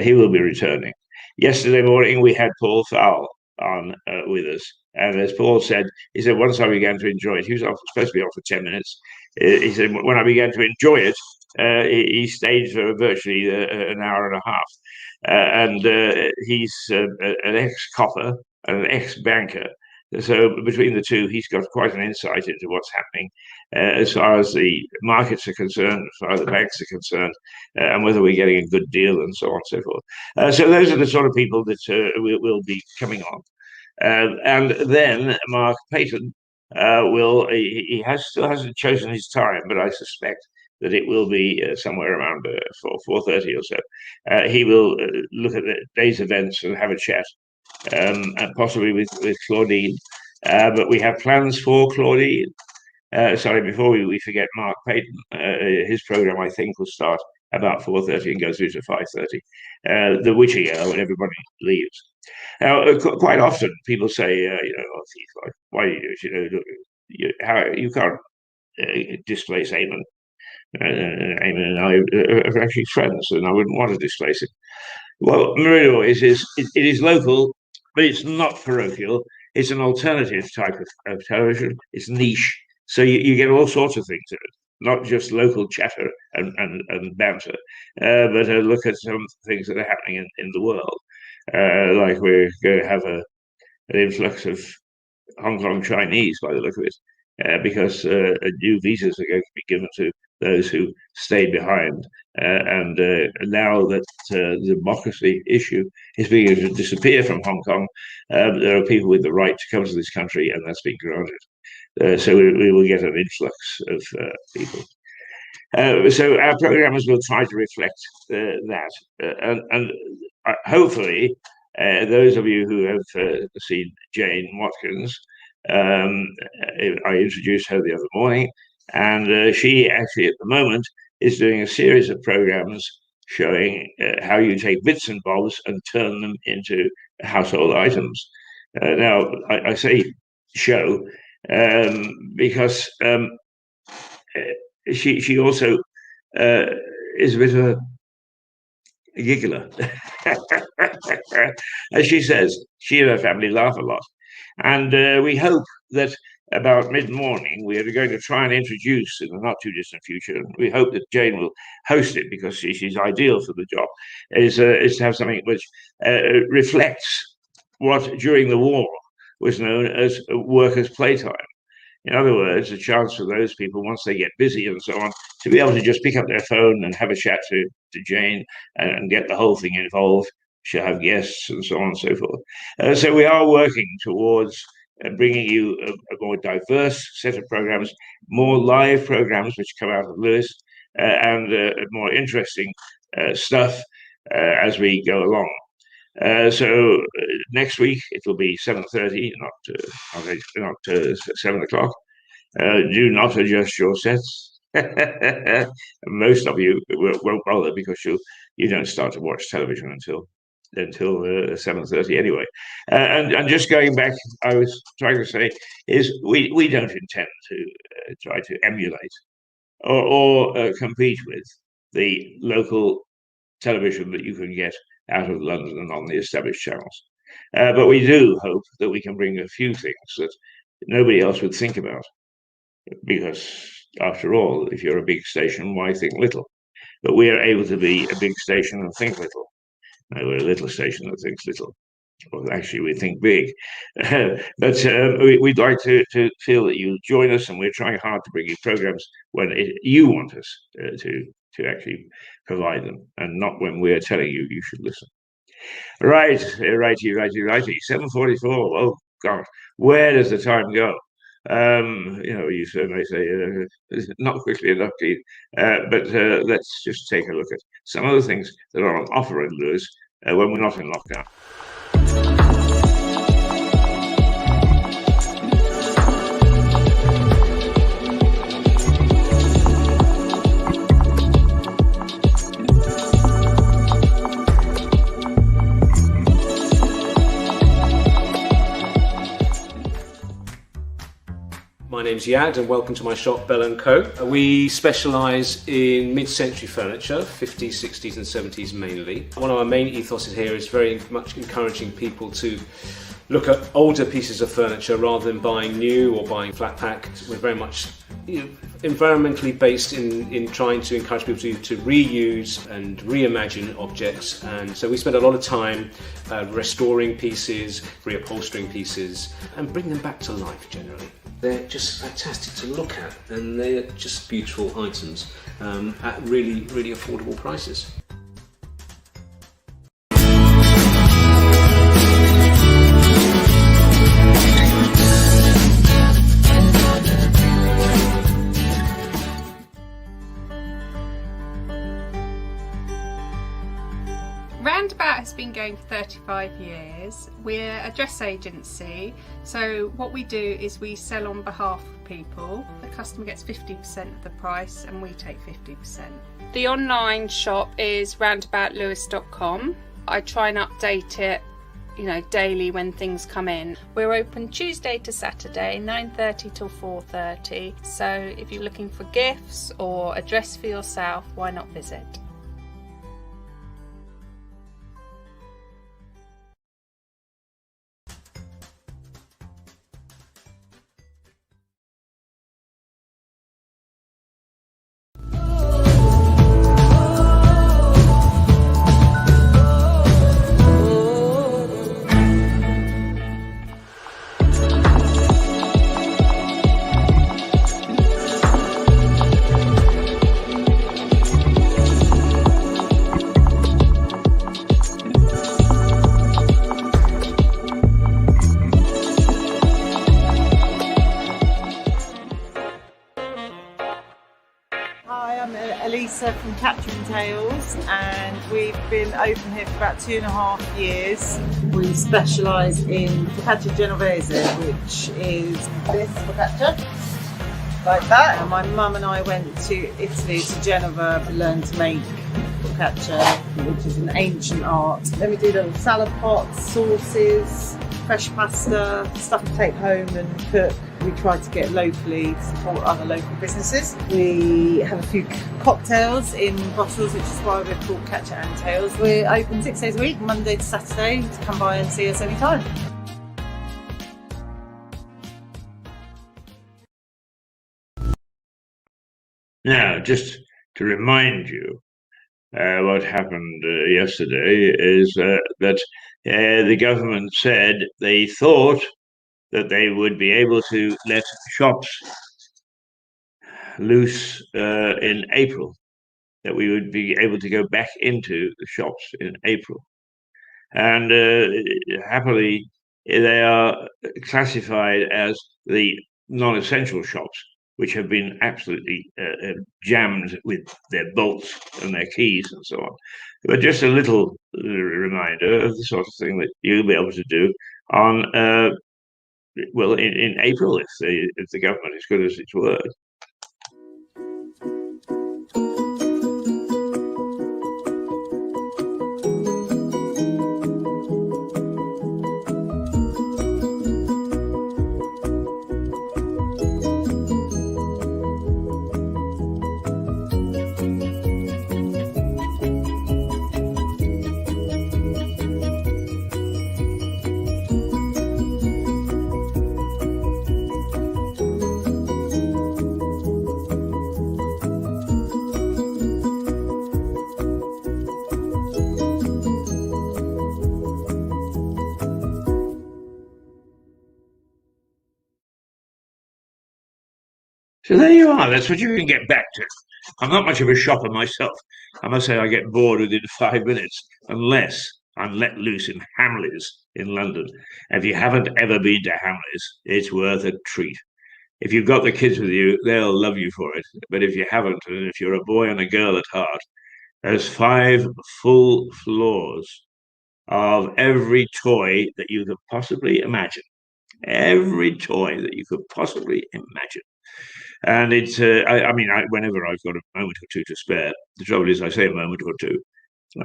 He will be returning. Yesterday morning we had Paul Fowle on with us, and as Paul said, he said once I began to enjoy it, he was supposed to be on for 10 minutes. He said when I began to enjoy it, he stayed for virtually an hour and a half. And he's an ex-copper and an ex-banker. So between the two, he's got quite an insight into what's happening as far as the markets are concerned, as far as the banks are concerned, and whether we're getting a good deal and so on and so forth. So those are the sort of people that will be coming on. And then Mark Payton still hasn't chosen his time, but I suspect that it will be somewhere around 4:30 or so. He will look at the day's events and have a chat, and possibly with Claudine. But we have plans for Claudine. Sorry, before we forget Mark Payton, his program I think will start about 4:30 and goes through to 5:30, the witching hour when everybody leaves. Now, quite often people say, oh, why do you do it? You can't displace Eamon. Eamon and I are actually friends, and I wouldn't want to displace him. Well, Meridian it is local, but it's not parochial. It's an alternative type of television. It's niche, so you get all sorts of things in it, not just local chatter and banter, but a look at some things that are happening in the world. Like we're going to have an influx of Hong Kong Chinese, by the look of it, because new visas are going to be given to those who stayed behind. And now that the democracy issue is beginning to disappear from Hong Kong, there are people with the right to come to this country, and that's been granted. So we will get an influx of people. So our programmers will try to reflect that. And hopefully, those of you who have seen Jane Watkins, I introduced her the other morning, and she actually at the moment is doing a series of programs showing how you take bits and bobs and turn them into household items. Now, I say show because she also is a bit of a giggler. As she says, she and her family laugh a lot. And we hope that about mid-morning, we are going to try and introduce in the not too distant future, and we hope that Jane will host it because she's ideal for the job, is to have something which reflects what during the war was known as workers' playtime. In other words, a chance for those people, once they get busy and so on, to be able to just pick up their phone and have a chat to Jane and get the whole thing involved. She'll have guests and so on and so forth. So we are working towards bringing you a more diverse set of programs, more live programs which come out of Lewis, and more interesting stuff as we go along. So next week it will be 7:30, not 7 o'clock. Do not adjust your sets. Most of you won't bother because you don't start to watch television until 7:30 anyway. And just going back, I was trying to say is we don't intend to try to emulate or compete with the local television that you can get out of London and on the established channels. But we do hope that we can bring a few things that nobody else would think about. Because after all, if you're a big station, why think little? But we are able to be a big station and think little. No, we're a little station that thinks little. Well, actually, we think big. But we'd like to feel that you join us, and we're trying hard to bring you programs when you want us to actually provide them, and not when we're telling you should listen. Righty. 7:44. Oh God, where does the time go? You certainly say not quickly enough, Keith. But let's just take a look at some of the things that are on offer in Lewis when we're not in lockdown. My name's Yad and welcome to my shop, Bell & Co. We specialise in mid-century furniture, 50s, 60s and 70s mainly. One of our main ethoses here is very much encouraging people to look at older pieces of furniture rather than buying new or buying flat pack. We're very much environmentally based in trying to encourage people to reuse and reimagine objects, and so we spend a lot of time restoring pieces, reupholstering pieces and bring them back to life generally. They're just fantastic to look at and they're just beautiful items at really, really affordable prices. Roundabout has been going going for 35 years. We're a dress agency, so what we do is we sell on behalf of people. The customer gets 50% of the price and we take 50%. The online shop is roundaboutlewis.com. I try and update it daily when things come in. We're open Tuesday to Saturday, 9:30 till 4:30. So if you're looking for gifts or a dress for yourself, why not visit? Hi, I'm Elisa from Capturing Tales, and we've been open here for about 2.5 years. We specialise in focaccia genovese, which is this focaccia, like that. And my mum and I went to Italy, to Genova, to learn to make focaccia, which is an ancient art. Then we do little salad pots, sauces, fresh pasta, stuff to take home and cook. We try to get locally, support other local businesses. We have a few cocktails in bottles, which is why we're called Catcher and Tales. We're open 6 days a week, Monday to Saturday, to come by and see us anytime. Now, just to remind you, what happened yesterday is that the government said they thought that they would be able to let shops loose in April, that we would be able to go back into the shops in April. And happily, they are classified as the non-essential shops, which have been absolutely jammed with their bolts and their keys and so on. But just a little reminder of the sort of thing that you'll be able to do on in April, if the government is good as its word. So there you are. That's what you can get back to. I'm not much of a shopper myself. I must say I get bored within 5 minutes, unless I'm let loose in Hamleys in London. If you haven't ever been to Hamleys, it's worth a treat. If you've got the kids with you, they'll love you for it. But if you haven't, and if you're a boy and a girl at heart, there's 5 full floors of every toy that you could possibly imagine. Every toy that you could possibly imagine. And it's, whenever I've got a moment or two to spare, the trouble is I say a moment or two.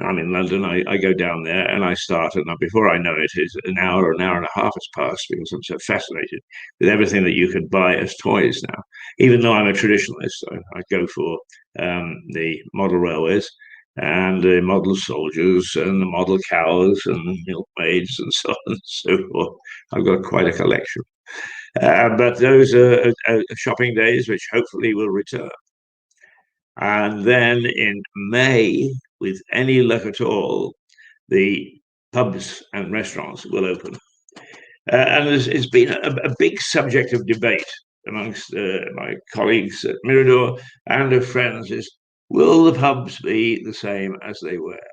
I'm in London, I go down there and I start, and before I know it, it's an hour and a half has passed because I'm so fascinated with everything that you can buy as toys now. Even though I'm a traditionalist, I go for the model railways and the model soldiers and the model cows and milkmaids and so on and so forth. I've got quite a collection. But those are shopping days which hopefully will return. And then in May, with any luck at all, the pubs and restaurants will open. And it's been a big subject of debate amongst my colleagues at Mirador and of friends is, will the pubs be the same as they were?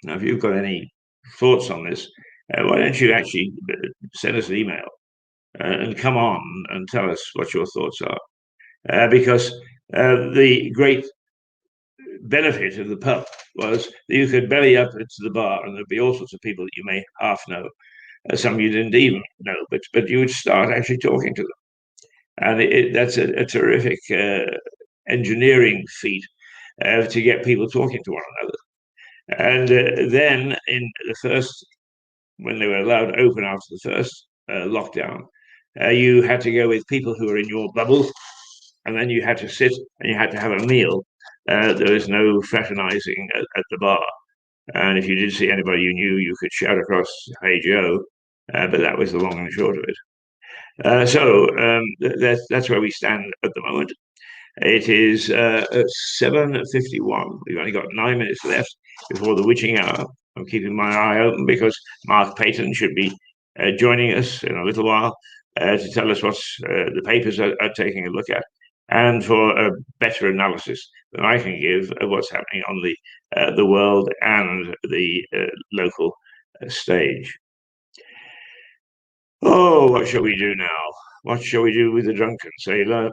Now, if you've got any thoughts on this, why don't you actually send us an email and come on and tell us what your thoughts are. Because the great benefit of the pub was that you could belly up to the bar and there'd be all sorts of people that you may half know, some you didn't even know, but you would start actually talking to them. And that's a terrific engineering feat to get people talking to one another. And then in the first, when they were allowed to open after the first lockdown, you had to go with people who were in your bubble, and then you had to sit and you had to have a meal. There was no fraternizing at the bar. And if you did see anybody you knew, you could shout across, "Hey, Joe." But that was the long and short of it. That's where we stand at the moment. It is 7:51. We've only got 9 minutes left before the witching hour. I'm keeping my eye open because Mark Payton should be joining us in a little while to tell us what the papers are taking a look at, and for a better analysis than I can give of what's happening on the world and the local stage. Oh, what shall we do now? What shall we do with the drunken sailor?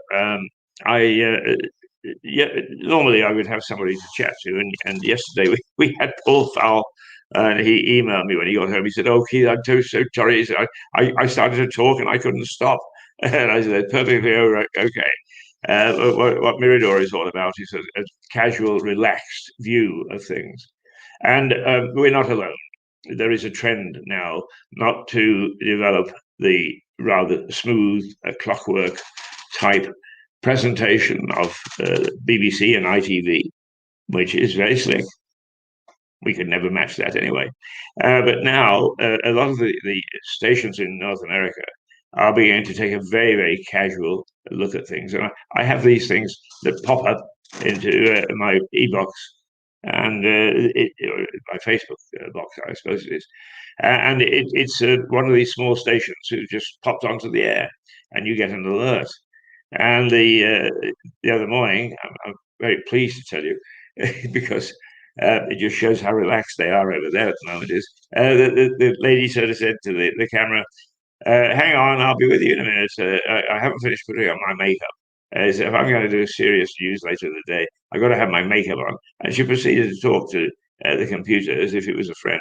Normally I would have somebody to chat to, and yesterday we had Paul Fowl, and he emailed me when he got home. He said, "Oh, Keith, I'm so sorry. I started to talk and I couldn't stop." And I said, "Perfectly all right, okay." What Mirador is all about is a casual, relaxed view of things, and we're not alone. There is a trend now not to develop the rather smooth clockwork type presentation of BBC and ITV, which is very slick. We could never match that anyway. But now a lot of the stations in North America are beginning to take a very, very casual look at things. And I have these things that pop up into my e-box and my Facebook box, I suppose it is. And it's one of these small stations who just popped onto the air, and you get an alert. And the other morning, I'm very pleased to tell you, because it just shows how relaxed they are over there at the moment. Is the lady sort of said to the camera, "Hang on, I'll be with you in a minute. I haven't finished putting on my makeup. So if I'm going to do a serious news later in the day, I've got to have my makeup on." And she proceeded to talk to the computer as if it was a friend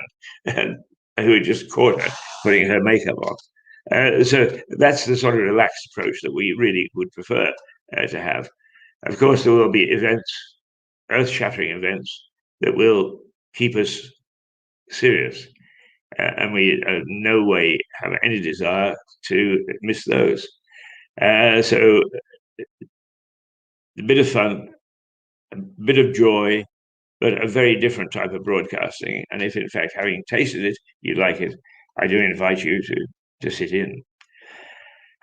who had just caught her putting her makeup on. So that's the sort of relaxed approach that we really would prefer to have. Of course, there will be events, earth-shattering events, that will keep us serious. And we in no way have any desire to miss those. So a bit of fun, a bit of joy, but a very different type of broadcasting. And if, in fact, having tasted it, you like it, I do invite you to sit in.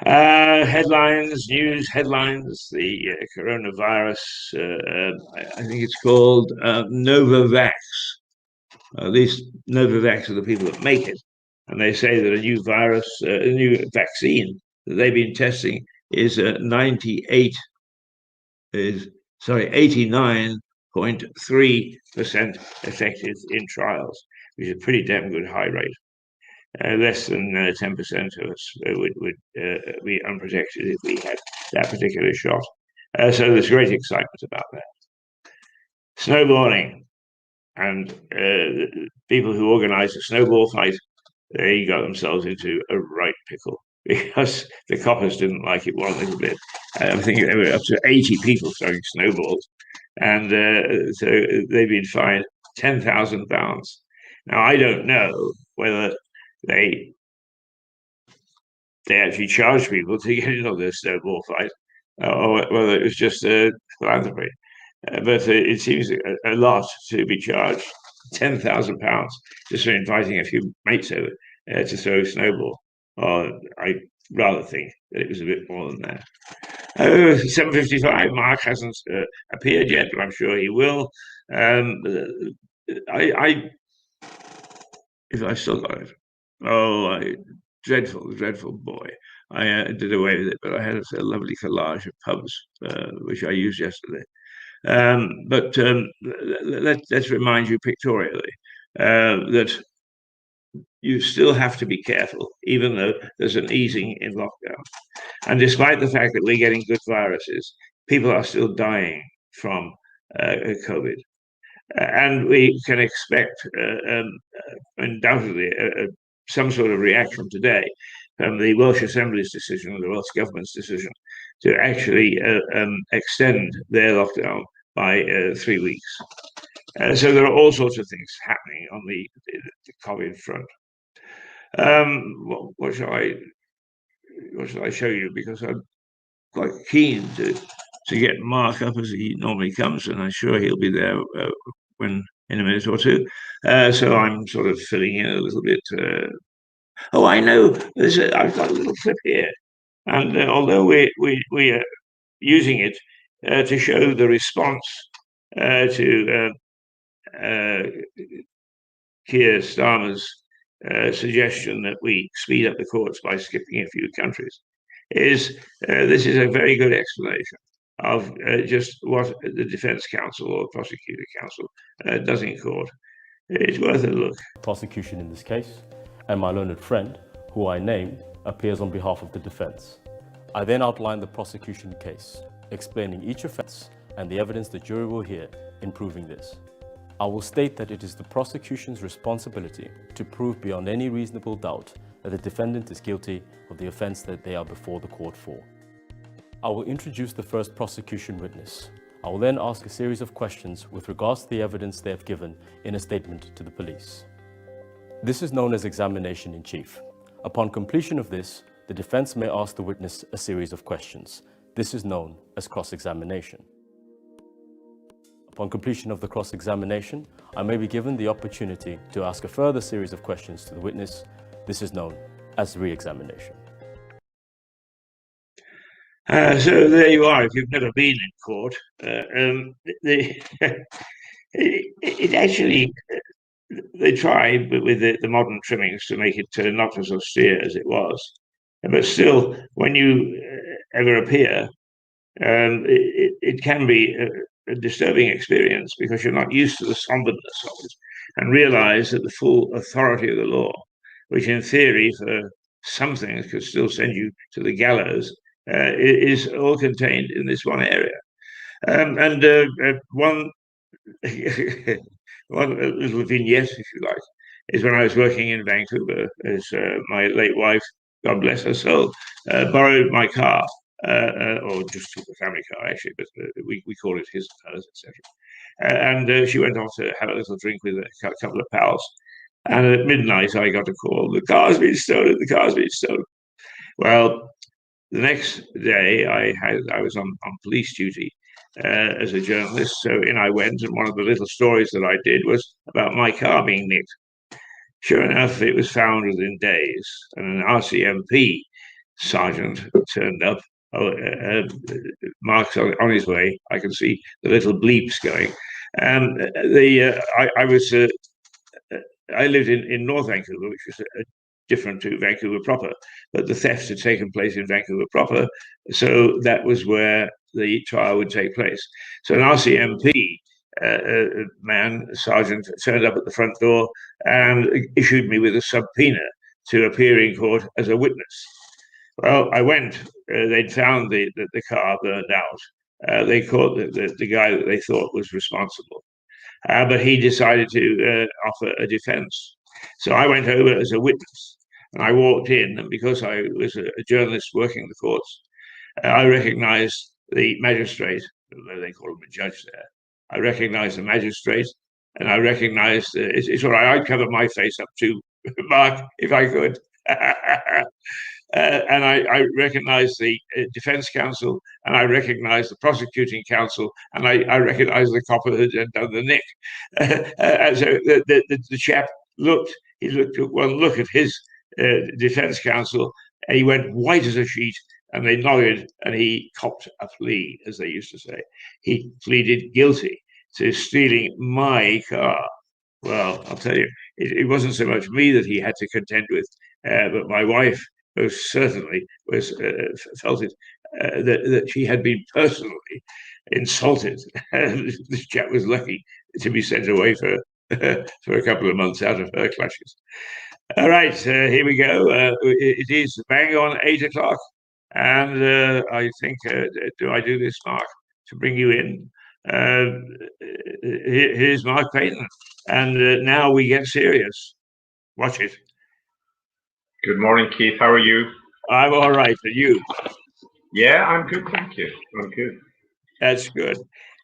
Headlines, news headlines. The coronavirus, I think it's called Novavax. At least Novavax are the people that make it. And they say that a new virus, a new vaccine that they've been testing is 89.3% effective in trials, which is a pretty damn good high rate. Less than 10% of us would be unprotected if we had that particular shot. So there's great excitement about that. Snowballing, and people who organise a snowball fight, they got themselves into a right pickle because the coppers didn't like it one little bit. I think there were up to 80 people throwing snowballs, and so they've been fined £10,000. Now, I don't know whether they actually charged people to get into this snowball fight, or whether it was just philanthropy. But it seems a lot to be charged, £10,000 just for inviting a few mates over to throw a snowball. Or I rather think that it was a bit more than that. 7:55. Mark hasn't appeared yet, but I'm sure he will. If I still got it. Oh, dreadful boy. I did away with it, but I had a lovely collage of pubs, which I used yesterday. But let's remind you pictorially that you still have to be careful, even though there's an easing in lockdown. And despite the fact that we're getting good viruses, people are still dying from COVID. And we can expect undoubtedly some sort of reaction today from the Welsh Assembly's decision, the Welsh Government's decision, to actually extend their lockdown by 3 weeks. So there are all sorts of things happening on the COVID front. What shall I show you? Because I'm quite keen to get Mark up as he normally comes, and I'm sure he'll be there in a minute or two. So I'm sort of filling in a little bit. Oh, I know. I've got a little clip here, and although we are using it to show the response to Keir Starmer's suggestion that we speed up the courts by skipping a few countries, this is a very good explanation of just what the Defence Counsel or Prosecutor Counsel does in court. It's worth a look. Prosecution in this case, and my learned friend, who I named, appears on behalf of the defence. I then outline the prosecution case, explaining each offence and the evidence the jury will hear in proving this. I will state that it is the prosecution's responsibility to prove beyond any reasonable doubt that the defendant is guilty of the offence that they are before the court for. I will introduce the first prosecution witness. I will then ask a series of questions with regards to the evidence they have given in a statement to the police. This is known as examination in chief. Upon completion of this, the defence may ask the witness a series of questions. This is known as cross-examination. Upon completion of the cross-examination, I may be given the opportunity to ask a further series of questions to the witness. This is known as re-examination. So there you are. If you've never been in court, it actually, they tried, but with the modern trimmings to make it not as austere as it was. But still, when you ever appear, it can be a disturbing experience because you're not used to the somberness of it, and realize that the full authority of the law, which in theory for some things could still send you to the gallows, is all contained in this one area. One little vignette, if you like, is when I was working in Vancouver, as my late wife, God bless her soul, borrowed my car, or just took the family car actually, but we call it his, hers, etc. And she went off to have a little drink with a couple of pals. And at midnight, I got a call: the car's been stolen. The car's been stolen. Well, the next day, I was on police duty as a journalist, so in I went, and one of the little stories that I did was about my car being nicked. Sure enough, it was found within days, and an RCMP sergeant turned up. Mark's on his way. I can see the little bleeps going. And I lived in North Vancouver, which was different to Vancouver proper, but the thefts had taken place in Vancouver proper, so that was where the trial would take place. So an RCMP sergeant, turned up at the front door and issued me with a subpoena to appear in court as a witness. Well, I went. They'd found the car burned out. They caught the guy that they thought was responsible, but he decided to offer a defense. So I went over as a witness, and I walked in, and because I was a journalist working the courts, I recognized the magistrate. They call him a judge there. I recognized the magistrate, and I recognized it's all right. I'd cover my face up too, Mark, if I could. And I recognized the defense counsel, and I recognized the prosecuting counsel, and I recognized the cop who had done the nick. And so the chap looked at one look at his defense counsel, and he went white as a sheet, and they nodded, and he copped a plea, as they used to say. He pleaded guilty to stealing my car. Well, I'll tell you, it wasn't so much me that he had to contend with, but my wife most certainly felt it, that she had been personally insulted. This chap was lucky to be sent away for a couple of months out of her clutches. All right, here we go. It is bang on 8 o'clock, and I think, do I do this, Mark, to bring you in? Here's Mark Payton. And now we get serious. Watch it. Good morning, Keith. How are you? I'm all right. And you? Yeah, I'm good, thank you. I'm good. That's good.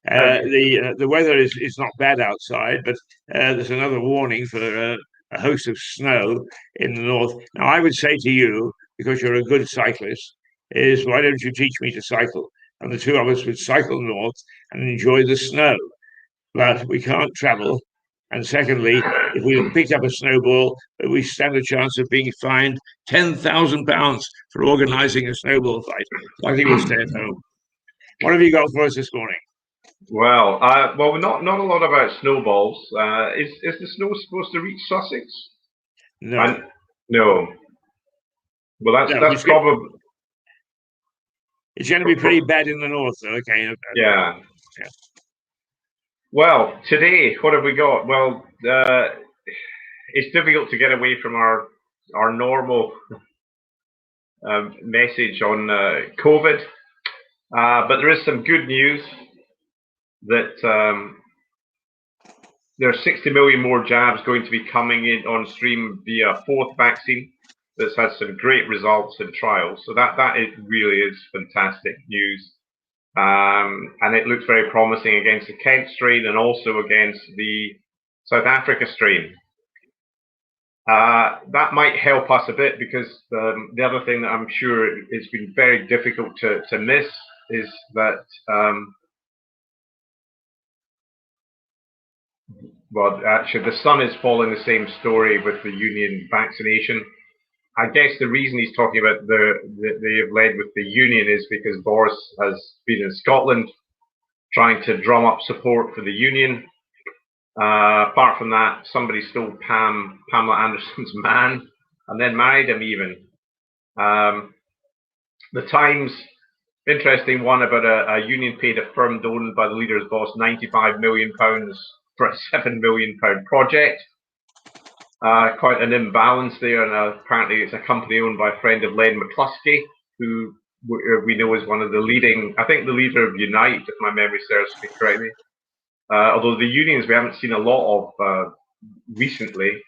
The weather is not bad outside, but there's another warning for a host of snow in the north. Now, I would say to you, because you're a good cyclist, is why don't you teach me to cycle? And the two of us would cycle north and enjoy the snow. But we can't travel. And secondly, if we had picked up a snowball, we stand a chance of being fined £10,000 for organising a snowball fight. So I think we'll stay at home. What have you got for us this morning? Well, not a lot about snowballs. Is the snow supposed to reach Sussex? No. No. Well, that's probably. It's going to be pretty bad in the north, though. Okay. Yeah. Well, today, what have we got? Well, it's difficult to get away from our normal message on COVID, but there is some good news that there are 60 million more jabs going to be coming in on stream via a fourth vaccine that's had some great results in trials. So that really is fantastic news. And it looks very promising against the Kent strain and also against the South Africa strain. That might help us a bit because the other thing that I'm sure it's been very difficult to miss is that, well, actually the sun is following the same story with the union vaccination. I guess the reason he's talking about they have led with the union is because Boris has been in Scotland trying to drum up support for the union. Apart from that, somebody stole Pamela Anderson's man and then married him even. The Times, interesting one about a union paid a firm owned by the leader's boss £95 million for a £7 million project. Quite an imbalance there, and apparently it's a company owned by a friend of Len McCluskey, who we know is one of the leading, I think the leader of Unite, if my memory serves me correctly. Although the unions we haven't seen a lot of recently.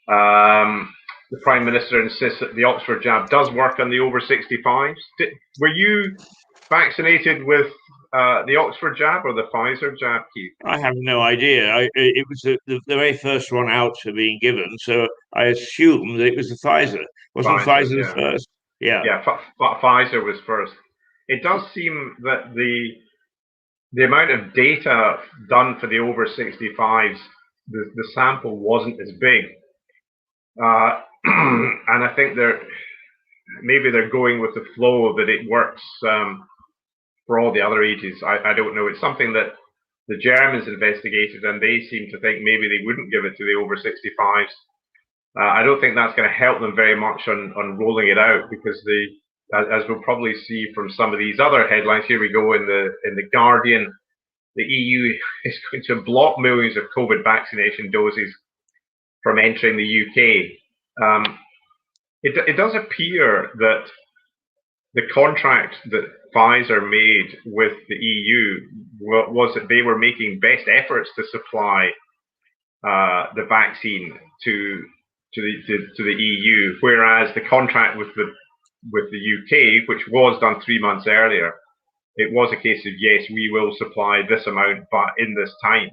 The Prime Minister insists that the Oxford jab does work on the over 65s. Were you vaccinated with the Oxford jab or the Pfizer jab, Keith? I have no idea. It was the very first one out to being given, so I assumed that it was the Pfizer. Wasn't Pfizer the first? Yeah. Yeah, Pfizer was first. It does seem that the amount of data done for the over 65s, the sample wasn't as big. And I think maybe they're going with the flow that it works for all the other ages. I don't know. It's something that the Germans investigated, and they seem to think maybe they wouldn't give it to the over 65s. I don't think that's going to help them very much on rolling it out, because as we'll probably see from some of these other headlines, here we go in the Guardian, the EU is going to block millions of COVID vaccination doses from entering the UK. It does appear that the contract that Pfizer made with the EU was that they were making best efforts to supply the vaccine to the EU, whereas the contract with the UK, which was done 3 months earlier, it was a case of, yes, we will supply this amount, but in this time.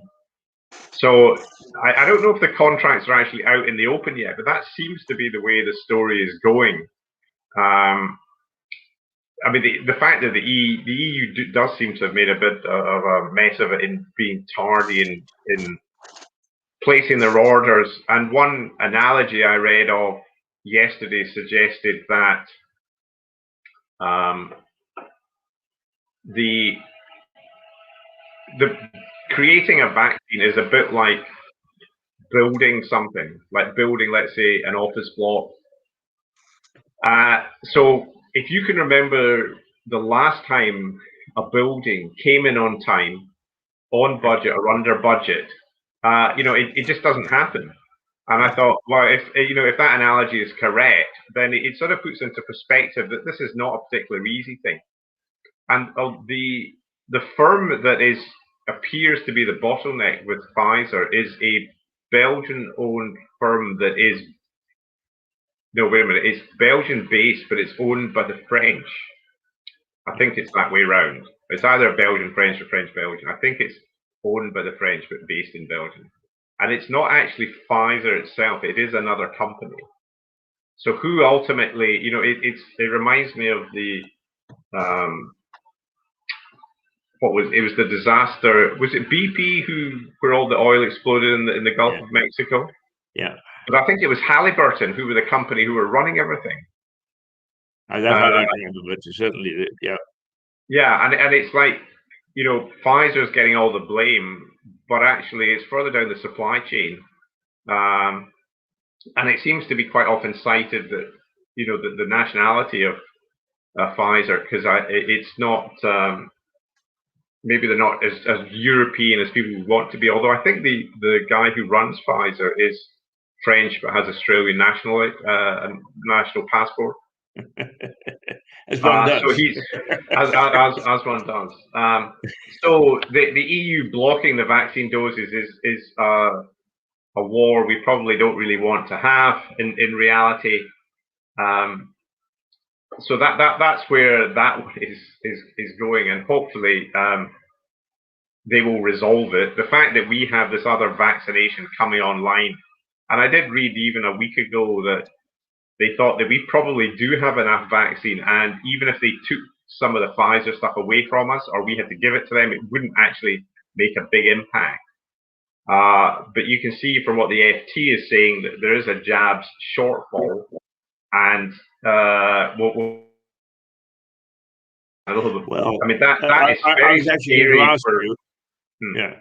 So I don't know if the contracts are actually out in the open yet, but that seems to be the way the story is going. I mean, the fact that the EU does seem to have made a bit of a mess of it in being tardy in placing their orders. And one analogy I read of yesterday suggested that the creating a vaccine is a bit like building something, like building, let's say, an office block. So if you can remember the last time a building came in on time, on budget or under budget, it just doesn't happen. And I thought, well, if that analogy is correct, then it sort of puts into perspective that this is not a particularly easy thing. And the firm that is appears to be the bottleneck with Pfizer is a Belgian-owned firm that is, no, wait a minute, it's Belgian-based, but it's owned by the French. I think it's that way round. It's either Belgian-French or French-Belgian. I think it's owned by the French, but based in Belgium. And it's not actually Pfizer itself, it is another company. So who ultimately, you know, it reminds me of the, it was the disaster, was it BP where all the oil exploded in the Gulf of Mexico? Yeah. But I think it was Halliburton who were the company who were running everything. I don't remember, but certainly, yeah. Yeah, and it's like, you know, Pfizer's getting all the blame, but actually it's further down the supply chain. And it seems to be quite often cited that, you know, the nationality of Pfizer, because it's not, maybe they're not as European as people want to be, although I think the guy who runs Pfizer is French but has Australian national passport. As one does. So he's as one does. So the EU blocking the vaccine doses is a war we probably don't really want to have in reality. So that's where that is going, and hopefully they will resolve it. The fact that we have this other vaccination coming online, and I did read even a week ago that they thought that we probably do have enough vaccine, and even if they took some of the Pfizer stuff away from us, or we had to give it to them, it wouldn't actually make a big impact. But you can see from what the FT is saying that there is a jabs shortfall, and well, I mean that is very scary. Yeah,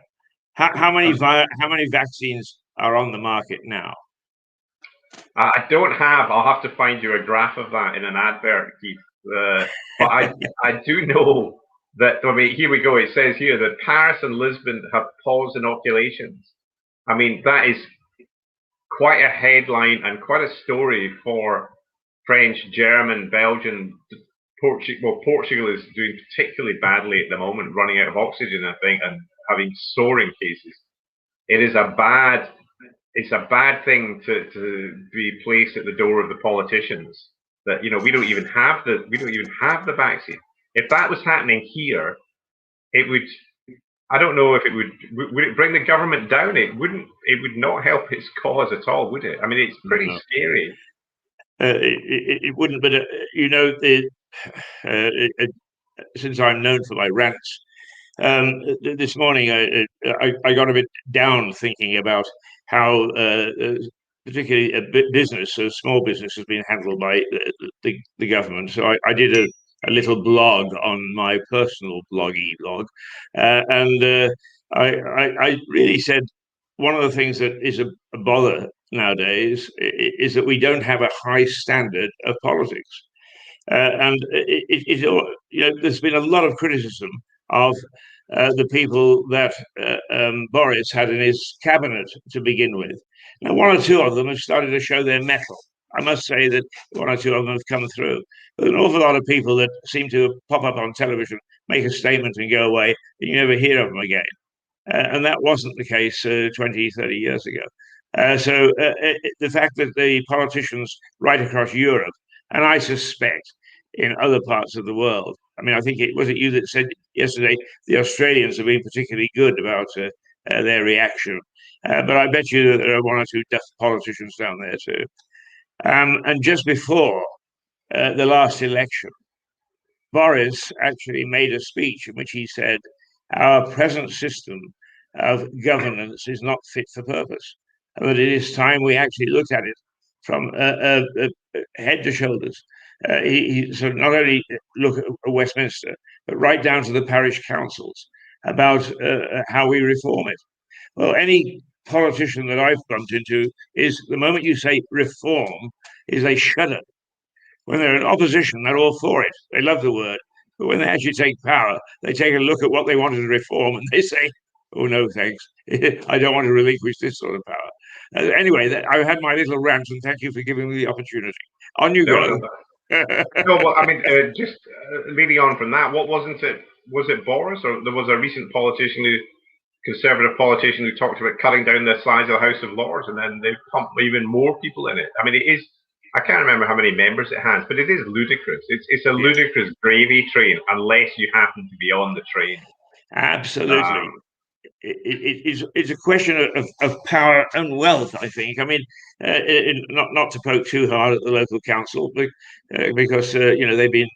how many vaccines are on the market now? I don't have. I'll have to find you a graph of that in an advert, Keith. But I do know that. I mean, here we go. It says here that Paris and Lisbon have paused inoculations. I mean, that is quite a headline and quite a story for French, German, Belgian, Portugal. Well, Portugal is doing particularly badly at the moment, running out of oxygen, I think, and having soaring cases. It's a bad thing to be placed at the door of the politicians. That, you know, we don't even have the vaccine. If that was happening here, it would. I don't know if it would it bring the government down? It wouldn't. It would not help its cause at all, would it? I mean, it's pretty scary. It wouldn't, but you know, since I'm known for my rants, this morning I got a bit down thinking about how particularly small business has been handled by the government. So I did a little blog on my personal blog, and I really said one of the things that is a bother nowadays is that we don't have a high standard of politics. And you know, there's been a lot of criticism of the people that Boris had in his cabinet to begin with. Now, one or two of them have started to show their mettle. I must say that one or two of them have come through. But an awful lot of people that seem to pop up on television, make a statement and go away, and you never hear of them again. And that wasn't the case 20, 30 years ago. So the fact that the politicians right across Europe, and I suspect in other parts of the world, I mean, I think it was you that said yesterday the Australians have been particularly good about their reaction. But I bet you that there are one or two deaf politicians down there too. And just before the last election, Boris actually made a speech in which he said, our present system of governance is not fit for purpose, and that it is time we actually looked at it from head to shoulders. So not only look at Westminster, but right down to the parish councils about how we reform it. Well, any politician that I've bumped into is the moment you say reform, is they shudder. When they're in opposition, they're all for it. They love the word. But when they actually take power, they take a look at what they wanted to reform and they say, oh, no, thanks. I don't want to relinquish this sort of power. Anyway, I had my little rant, and thank you for giving me the opportunity. On you go. No, well, I mean, just leading on from that, what wasn't it was it Boris, or there was a recent conservative politician who talked about cutting down the size of the House of Lords, and then they pump even more people in it. I mean, it is. I can't remember how many members it has, but it is ludicrous. It's a ludicrous gravy train unless you happen to be on the train. Absolutely. It's a question of power and wealth, I think. I mean, not to poke too hard at the local council, but because they've been.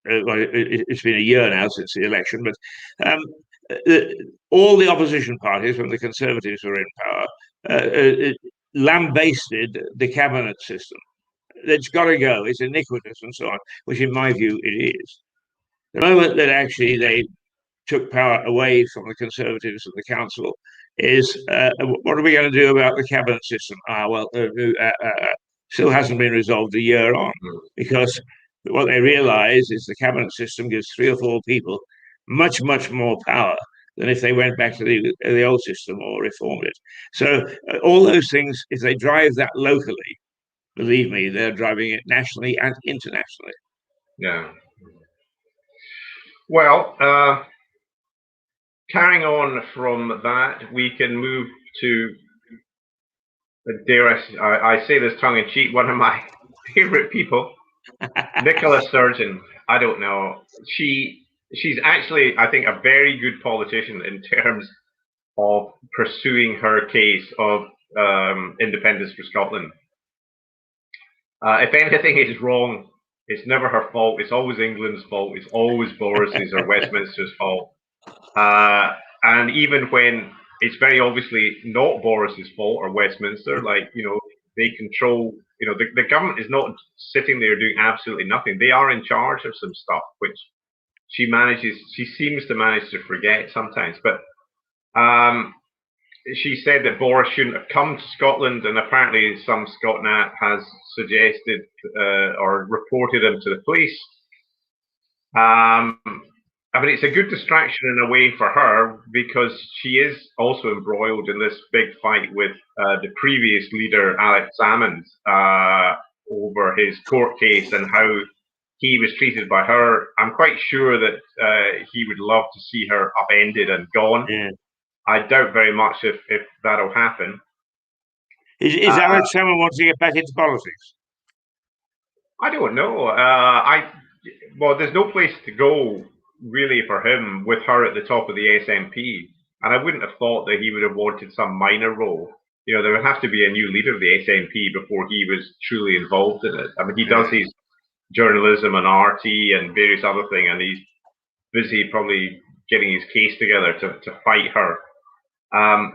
Well, it's been a year now since the election, but all the opposition parties, when the Conservatives were in power, lambasted the cabinet system. It's got to go. It's iniquitous and so on, which, in my view, it is. The moment that actually they took power away from the Conservatives and the council is what are we going to do about the cabinet system? Still hasn't been resolved a year on, because what they realise is the cabinet system gives 3 or 4 people much more power than if they went back to the old system or reformed it. So all those things, if they drive that locally, believe me, they're driving it nationally and internationally. Yeah. Well, carrying on from that, we can move to, dare I say this tongue in cheek, one of my favourite people, Nicola Sturgeon. I don't know. She's actually, I think, a very good politician in terms of pursuing her case of independence for Scotland. If anything is wrong, it's never her fault. It's always England's fault. It's always Boris's or Westminster's fault. And even when it's very obviously not Boris's fault or Westminster, like, they control, the government is not sitting there doing absolutely nothing. They are in charge of some stuff, which she seems to manage to forget sometimes. But she said that Boris shouldn't have come to Scotland, and apparently some Scotnat has suggested or reported him to the police. I mean, it's a good distraction in a way for her, because she is also embroiled in this big fight with the previous leader, Alex Salmond, over his court case and how he was treated by her. I'm quite sure that he would love to see her upended and gone. Yeah. I doubt very much if that'll happen. Is Alex Salmond wanting to get back into politics? I don't know. Well, there's no place to go really for him with her at the top of the SNP, and I wouldn't have thought that he would have wanted some minor role. There would have to be a new leader of the SNP before he was truly involved in it. I mean, he does his journalism and RT and various other things, and he's busy probably getting his case together to fight her.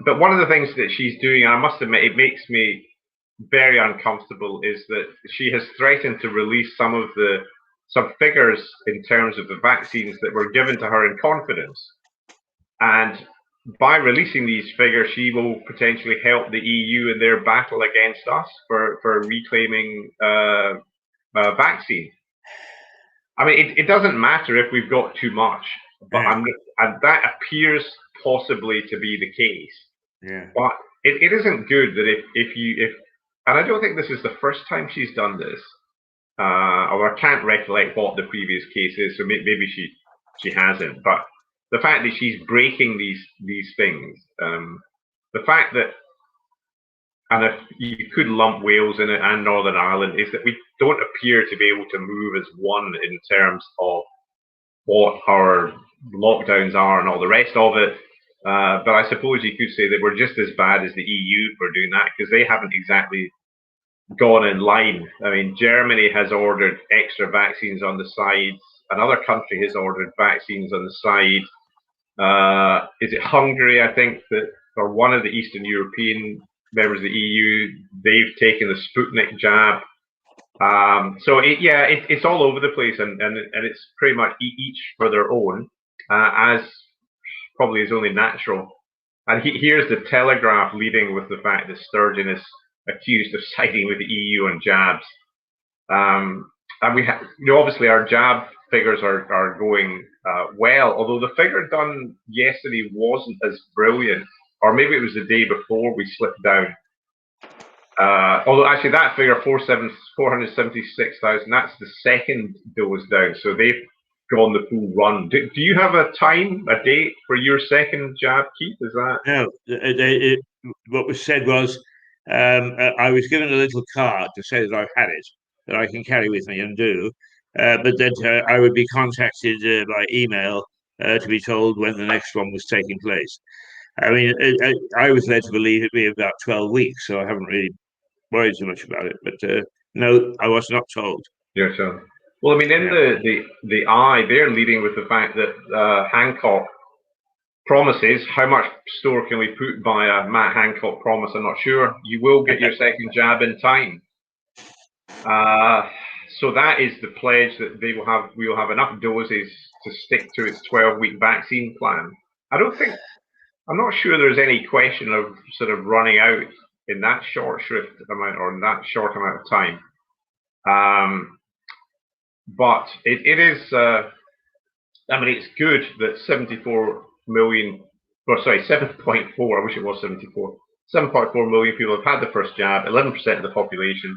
But one of the things that she's doing, and I must admit, it makes me very uncomfortable, is that she has threatened to release some figures in terms of the vaccines that were given to her in confidence. And by releasing these figures, she will potentially help the EU in their battle against us for reclaiming vaccine. I mean, it doesn't matter if we've got too much, but and that appears possibly to be the case. Yeah. But it isn't good that if and I don't think this is the first time she's done this. Or I can't recollect what the previous case is, so maybe she hasn't. But the fact that she's breaking these things, the fact that, and if you could lump Wales in it and Northern Ireland, is that we don't appear to be able to move as one in terms of what our lockdowns are and all the rest of it. But I suppose you could say that we're just as bad as the EU for doing that, because they haven't exactly gone in line. I mean, Germany has ordered extra vaccines on the side. Another country has ordered vaccines on the side. Is it Hungary, I think, that, or one of the Eastern European members of the EU, they've taken the Sputnik jab. So it's all over the place, and it's pretty much each for their own, as probably is only natural. And here's the Telegraph leading with the fact that Sturgeon is accused of siding with the EU on jabs. And we have, obviously our jab figures are going well, although the figure done yesterday wasn't as brilliant, or maybe it was the day before we slipped down. Although actually that figure, 476,000, that's the second dose down, so they've gone the full run. Do you have a date for your second jab, Keith? Is that? No, what was said was I was given a little card to say that I've had it, that I can carry with me and do, but that I would be contacted by email to be told when the next one was taking place. I mean, I was led to believe it'd be about 12 weeks, so I haven't really worried too much about it. But no, I was not told. Yeah, sure. Well, I mean, in the eye, they're leading with the fact that Hancock promises. How much store can we put by a Matt Hancock promise? I'm not sure. You will get your second jab in time. So that is the pledge that we will have enough doses to stick to its 12-week vaccine plan. I'm not sure there's any question of sort of running out in that short amount of time. But it is, I mean, it's good that 7.4, I wish it was 74. 7.4 million people have had the first jab, 11% of the population.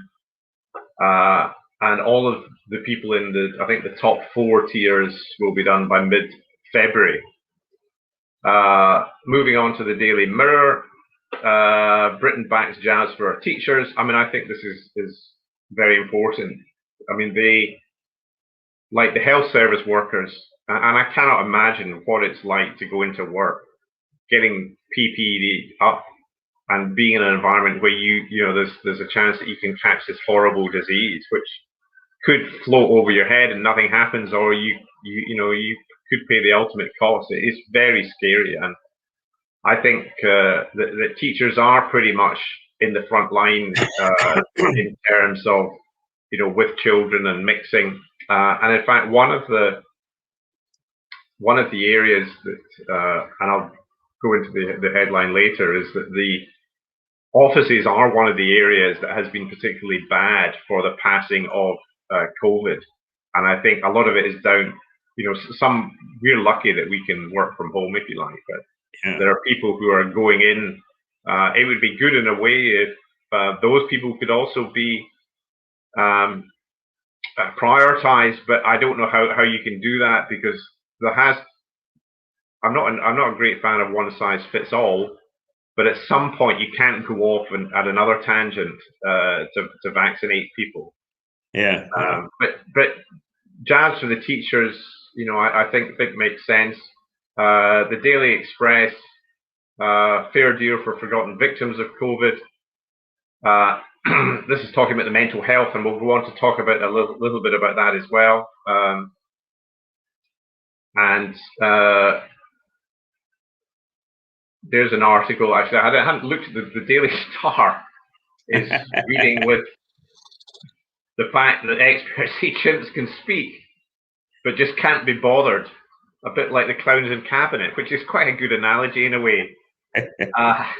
And all of the people in I think the top 4 tiers will be done by mid-February. Moving on to the Daily Mirror, Britain backs jabs for our teachers. I mean, I think this is very important. I mean, they, like the health service workers, and I cannot imagine what it's like to go into work, getting PPE up and being in an environment where there's a chance that you can catch this horrible disease, which could float over your head and nothing happens, or you could pay the ultimate cost. It is very scary, and I think that teachers are pretty much in the front line in terms of with children and mixing. And in fact, one of the areas that, and I'll go into the headline later, is that the offices are one of the areas that has been particularly bad for the passing of COVID. And I think a lot of it is down, we're lucky that we can work from home, if you like, but there are people who are going in. It would be good in a way if those people could also be prioritized, but I don't know how you can do that, because I'm not a great fan of one size fits all, but at some point you can't go off at another tangent to vaccinate people. Yeah. But jabs for the teachers, I think makes sense. The Daily Express, fair deal for forgotten victims of COVID. This is talking about the mental health, and we'll go on to talk about a little bit about that as well. There's an article, actually, I hadn't looked at the Daily Star is reading with the fact that experts say chimps can speak, but just can't be bothered. A bit like the clowns in Cabinet, which is quite a good analogy in a way. I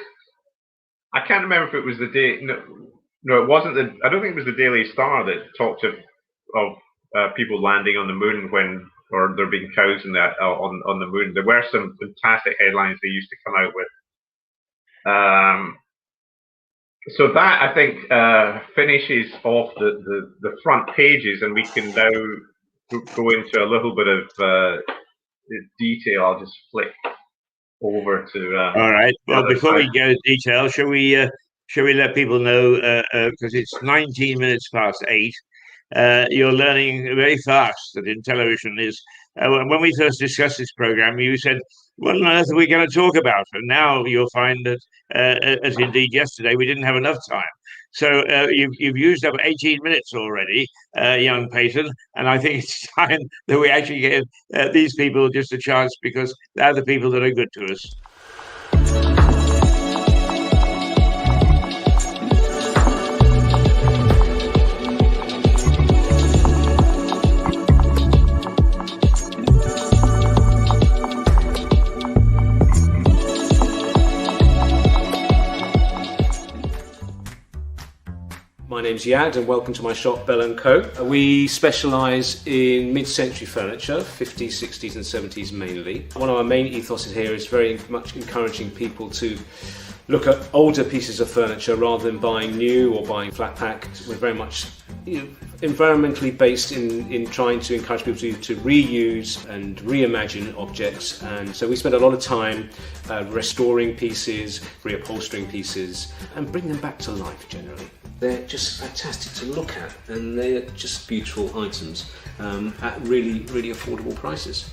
can't remember if it was no, it wasn't I don't think it was the Daily Star that talked of people landing on the moon or there being cows on the moon. There were some fantastic headlines they used to come out with. So that, I think, finishes off the front pages, and we can now go into a little bit of detail. I'll just flick over to. All right. Well, before we go into detail, shall we let people know, because it's 19 minutes past 8. You're learning very fast that in television is. When we first discussed this program, you said, "What on earth are we going to talk about?" And now you'll find that, as indeed yesterday, we didn't have enough time. So you've used up 18 minutes already, young Peyton, and I think it's time that we actually give these people just a chance, because they're the people that are good to us. My name's Yad, and welcome to my shop, Bell & Co. We specialise in mid-century furniture, 50s, 60s and 70s mainly. One of our main ethoses here is very much encouraging people to look at older pieces of furniture rather than buying new or buying flat pack. We're very much environmentally based in trying to encourage people to reuse and reimagine objects. And so we spend a lot of time restoring pieces, reupholstering pieces, and bring them back to life generally. They're just fantastic to look at, and they're just beautiful items at really, really affordable prices.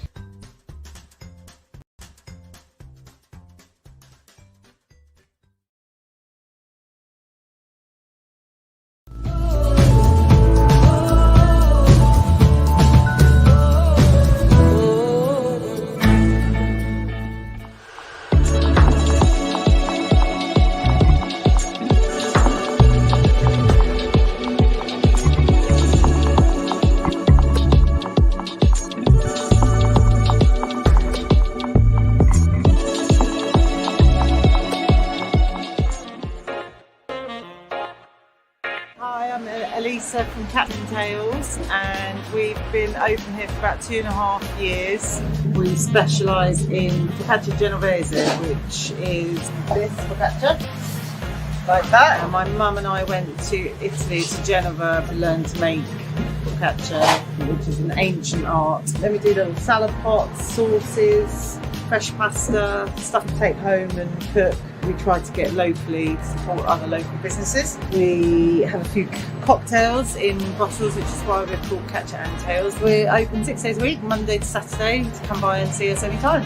Hi, I'm Elisa from Captain Tales, and we've been open here for about 2.5 years. We specialise in focaccia genovese, which is this focaccia, like that. And my mum and I went to Italy, to Genova, to learn to make focaccia, which is an ancient art. Then we do little salad pots, sauces, fresh pasta, stuff to take home and cook. We try to get locally to support other local businesses. We have a few cocktails in bottles, which is why we're called Catcher and Tales. We're open 6 days a week, Monday to Saturday, to come by and see us anytime.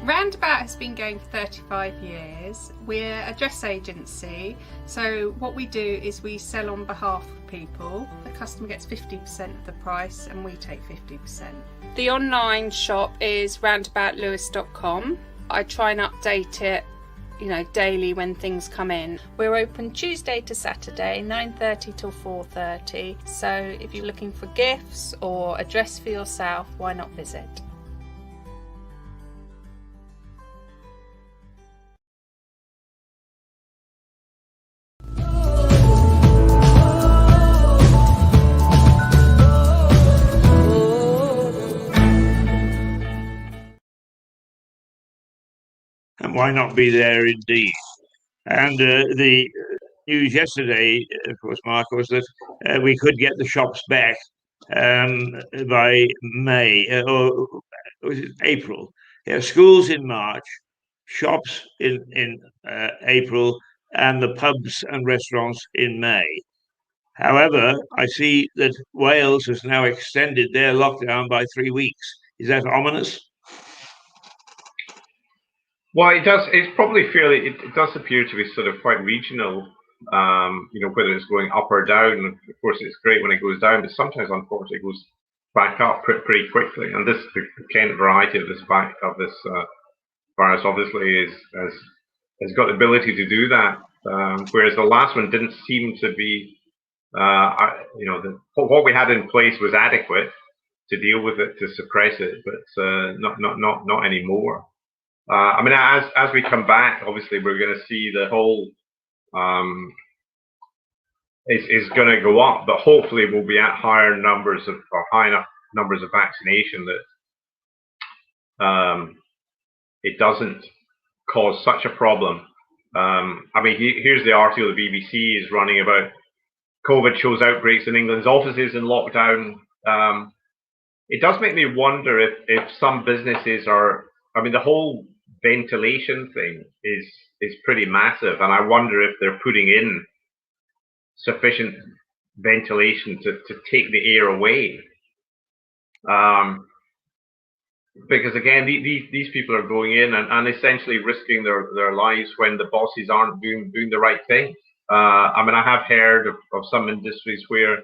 Roundabout has been going for 35 years. We're a dress agency, so what we do is we sell on behalf of people. The customer gets 50% of the price and we take 50%. The online shop is roundaboutlewis.com. I try and update it, daily when things come in. We're open Tuesday to Saturday, 9:30 till 4:30. So if you're looking for gifts or a dress for yourself, why not visit? And why not be there indeed? And the news yesterday, of course, Mark, was that we could get the shops back by May, or was it April? Yeah, schools in March, shops in April, and the pubs and restaurants in May. However, I see that Wales has now extended their lockdown by 3 weeks. Is that ominous? Well, it does. It's probably fairly. It does appear to be sort of quite regional. Whether it's going up or down. Of course, it's great when it goes down, but sometimes, unfortunately, it goes back up pretty quickly. And the kind of variety of this virus obviously has got the ability to do that. Whereas the last one didn't seem to be. What we had in place was adequate to deal with it, to suppress it, but not anymore. As we come back, obviously we're going to see the whole is going to go up, but hopefully we'll be at high enough numbers of vaccination that it doesn't cause such a problem. Here's the article the BBC is running about COVID shows outbreaks in England's offices in lockdown. It does make me wonder if some businesses are. The whole ventilation thing is pretty massive, and I wonder if they're putting in sufficient ventilation to take the air away. Because again, these people are going in and essentially risking their lives when the bosses aren't doing the right thing. I have heard of some industries where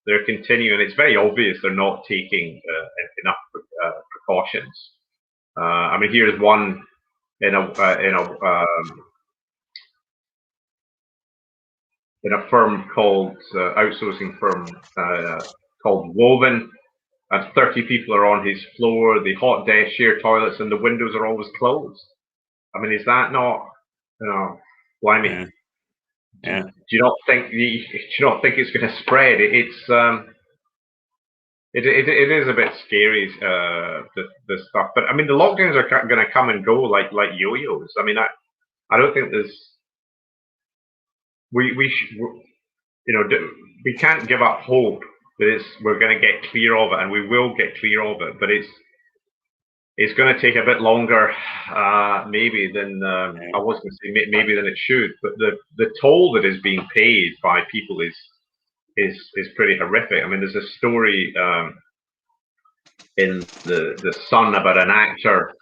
they're continuing. It's very obvious they're not taking enough precautions. Here's one in a firm called outsourcing firm called Woven, and 30 people are on his floor. The hot desk, share toilets, and the windows are always closed. Is that not, blimey? Yeah. Yeah. Do you not think it's going to spread? It is a bit scary, the stuff. But I mean, the lockdowns are going to come and go like yo-yos. I mean, I don't think we can't give up hope that we're going to get clear of it, and we will get clear of it. But it's going to take a bit longer, maybe than I was going to say maybe than it should. But the toll that is being paid by people is pretty horrific. I mean, there's a story in the Sun about an actor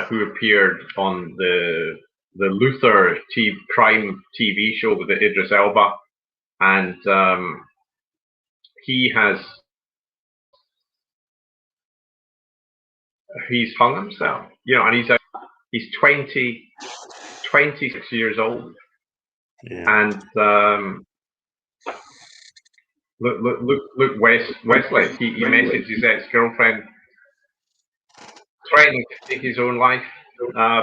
who appeared on the Luther crime TV show with Idris Elba, and he's hung himself, and he's 26 years old, and look, Wesley, he messaged his ex-girlfriend threatening to take his own life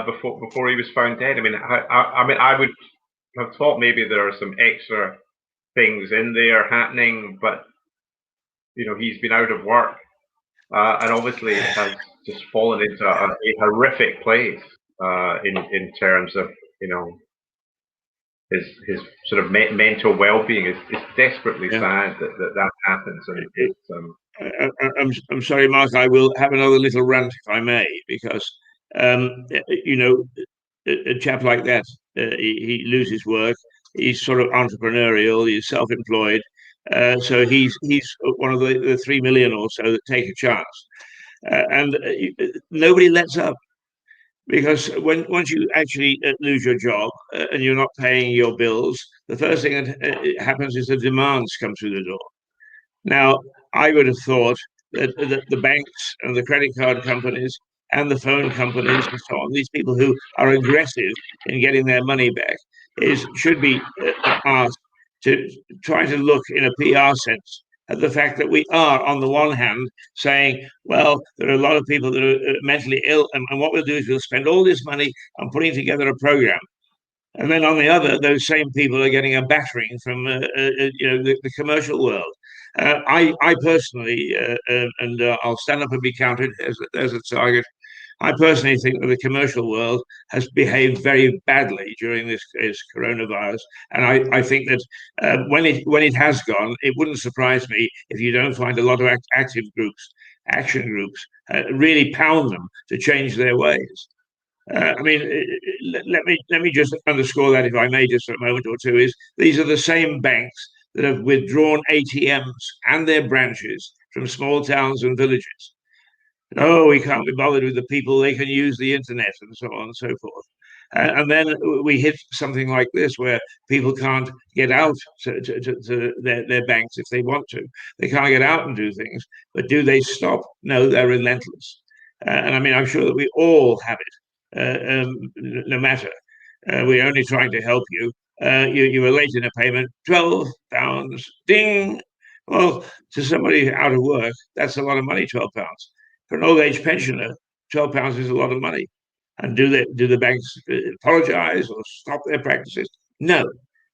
before he was found dead. I mean, I would have thought maybe there are some extra things in there happening, but he's been out of work, and obviously has just fallen into a horrific place in terms of his sort of mental well-being. It's desperately sad that happens, and it's I'm sorry, Mark. I will have another little rant if I may, because a chap like that, he loses work. He's sort of entrepreneurial. He's self-employed. So he's one of the 3 million or so that take a chance, and nobody lets up. Because once you actually lose your job and you're not paying your bills, the first thing that happens is the demands come through the door. Now, I would have thought that the banks and the credit card companies and the phone companies and so on, these people who are aggressive in getting their money back, should be asked to try to look in a PR sense at the fact that we are, on the one hand, saying, well, there are a lot of people that are mentally ill, and what we'll do is we'll spend all this money on putting together a program. And then on the other, those same people are getting a battering from the commercial world. I personally, and I'll stand up and be counted as a target, I personally think that the commercial world has behaved very badly during this coronavirus, and I think that when it has gone, it wouldn't surprise me if you don't find a lot of action groups, really pound them to change their ways. I mean, let me just underscore that, if I may, just for a moment or two. These are the same banks that have withdrawn ATMs and their branches from small towns and villages. Oh, we can't be bothered with the people. They can use the internet and so on and so forth. And then we hit something like this, where people can't get out to their banks if they want to. They can't get out and do things. But do they stop? No, they're relentless. And I mean, I'm sure that we all have it, no matter. We're only trying to help you. You were late in a payment, £12. Ding. Well, to somebody out of work, that's a lot of money, £12. For an old age pensioner, £12 is a lot of money. And do the banks apologize or stop their practices? No.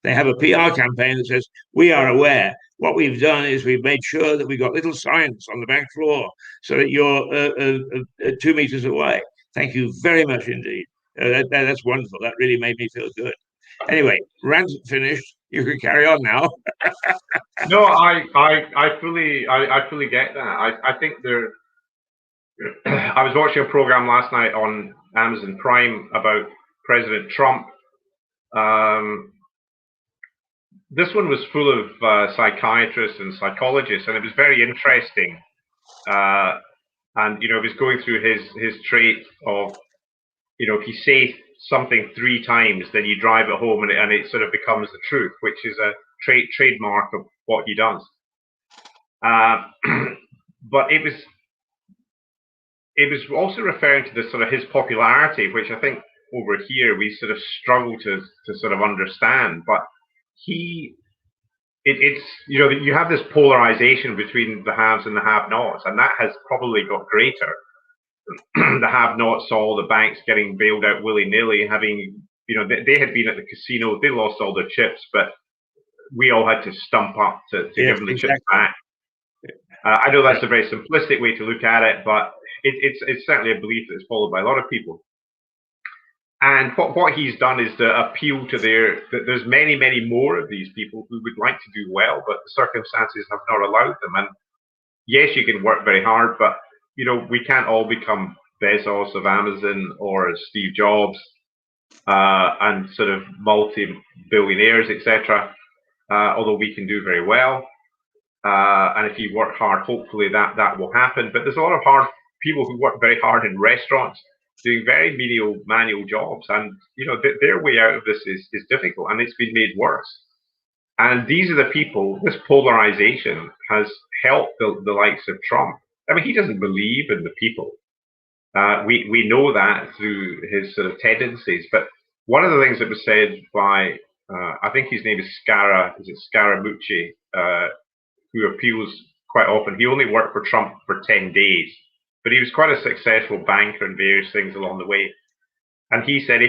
They have a PR campaign that says, we are aware. What we've done is we've made sure that we've got little signs on the bank floor so that you're 2 meters away. Thank you very much indeed. That's wonderful. That really made me feel good. Anyway, rant finished. You can carry on now. No, I fully get that. I think there. I was watching a program last night on Amazon Prime about President Trump. This one was full of psychiatrists and psychologists, and it was very interesting. And it was going through his trait of, if you say something 3 times, then you drive it home, and it sort of becomes the truth, which is a trademark of what he does. But it was also referring to the sort of his popularity, which I think over here we sort of struggle to sort of understand. But it's you have this polarization between the haves and the have-nots, and that has probably got greater. The have-nots saw the banks getting bailed out willy-nilly, having they had been at the casino, they lost all their chips, but we all had to stump up to give them the chips back. I know that's a very simplistic way to look at it, but it's certainly a belief that's followed by a lot of people. And what he's done is to appeal to that there's many more of these people who would like to do well, but the circumstances have not allowed them. And yes, you can work very hard, but we can't all become Bezos of Amazon or Steve Jobs and sort of multi-billionaires, etc. Although we can do very well. And if you work hard, hopefully that will happen. But there's a lot of hard people who work very hard in restaurants, doing very menial manual jobs, and their way out of this is difficult, and it's been made worse. And these are the people. This polarization has helped the likes of Trump. I mean, he doesn't believe in the people. We know that through his sort of tendencies. But one of the things that was said by I think his name is Scaramucci, who appeals quite often. He only worked for Trump for 10 days, but he was quite a successful banker and various things along the way. And he said,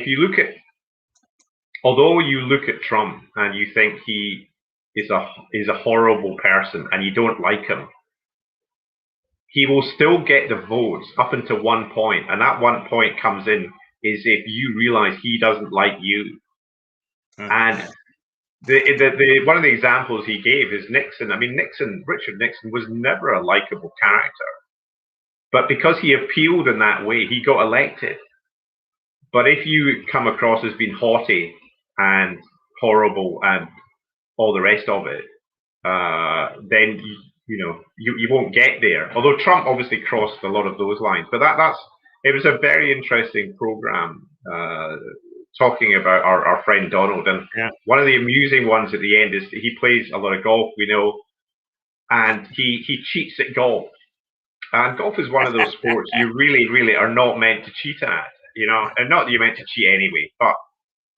although you look at Trump and you think he is a horrible person and you don't like him, he will still get the votes up until one point, and that one point comes in is if you realize he doesn't like you. And the one of the examples he gave is Nixon. I mean, Richard Nixon was never a likable character, but because he appealed in that way, he got elected. But if you come across as being haughty and horrible and all the rest of it, then you won't get there. Although Trump obviously crossed a lot of those lines, but it was a very interesting program. Talking about our friend Donald, and one of the amusing ones at the end is that he plays a lot of golf, and he cheats at golf. And golf is one of those sports you really are not meant to cheat at, and not that you're meant to cheat anyway.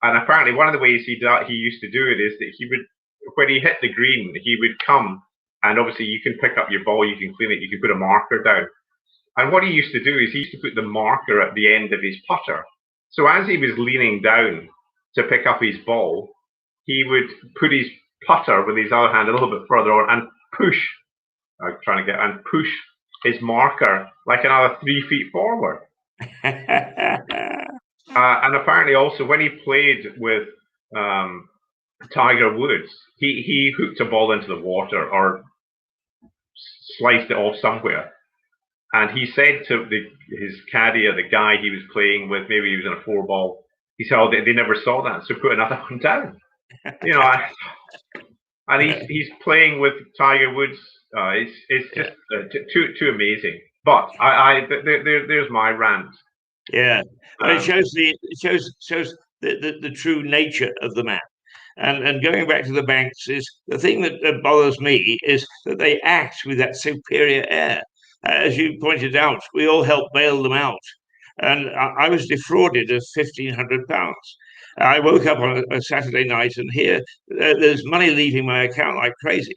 And apparently one of the ways he used to do it is that he would, when he hit the green, he would come, and obviously you can pick up your ball, you can clean it, you can put a marker down. And what he used to do is he used to put the marker at the end of his putter. So as he was leaning down to pick up his ball, he would put his putter with his other hand a little bit further on and push his marker like another 3 feet forward. And apparently also when he played with Tiger Woods, he hooked a ball into the water or sliced it off somewhere. And he said to his caddy or the guy he was playing with, maybe he was in a 4-ball, he said, "Oh, they never saw that, so put another one down." And he's playing with Tiger Woods. It's just too amazing. But there's my rant. Yeah, well, it shows the true nature of the man. And going back to the banks, is the thing that bothers me is that they act with that superior air. As you pointed out, we all helped bail them out. And I was defrauded of £1,500. I woke up on a Saturday night and here there's money leaving my account like crazy.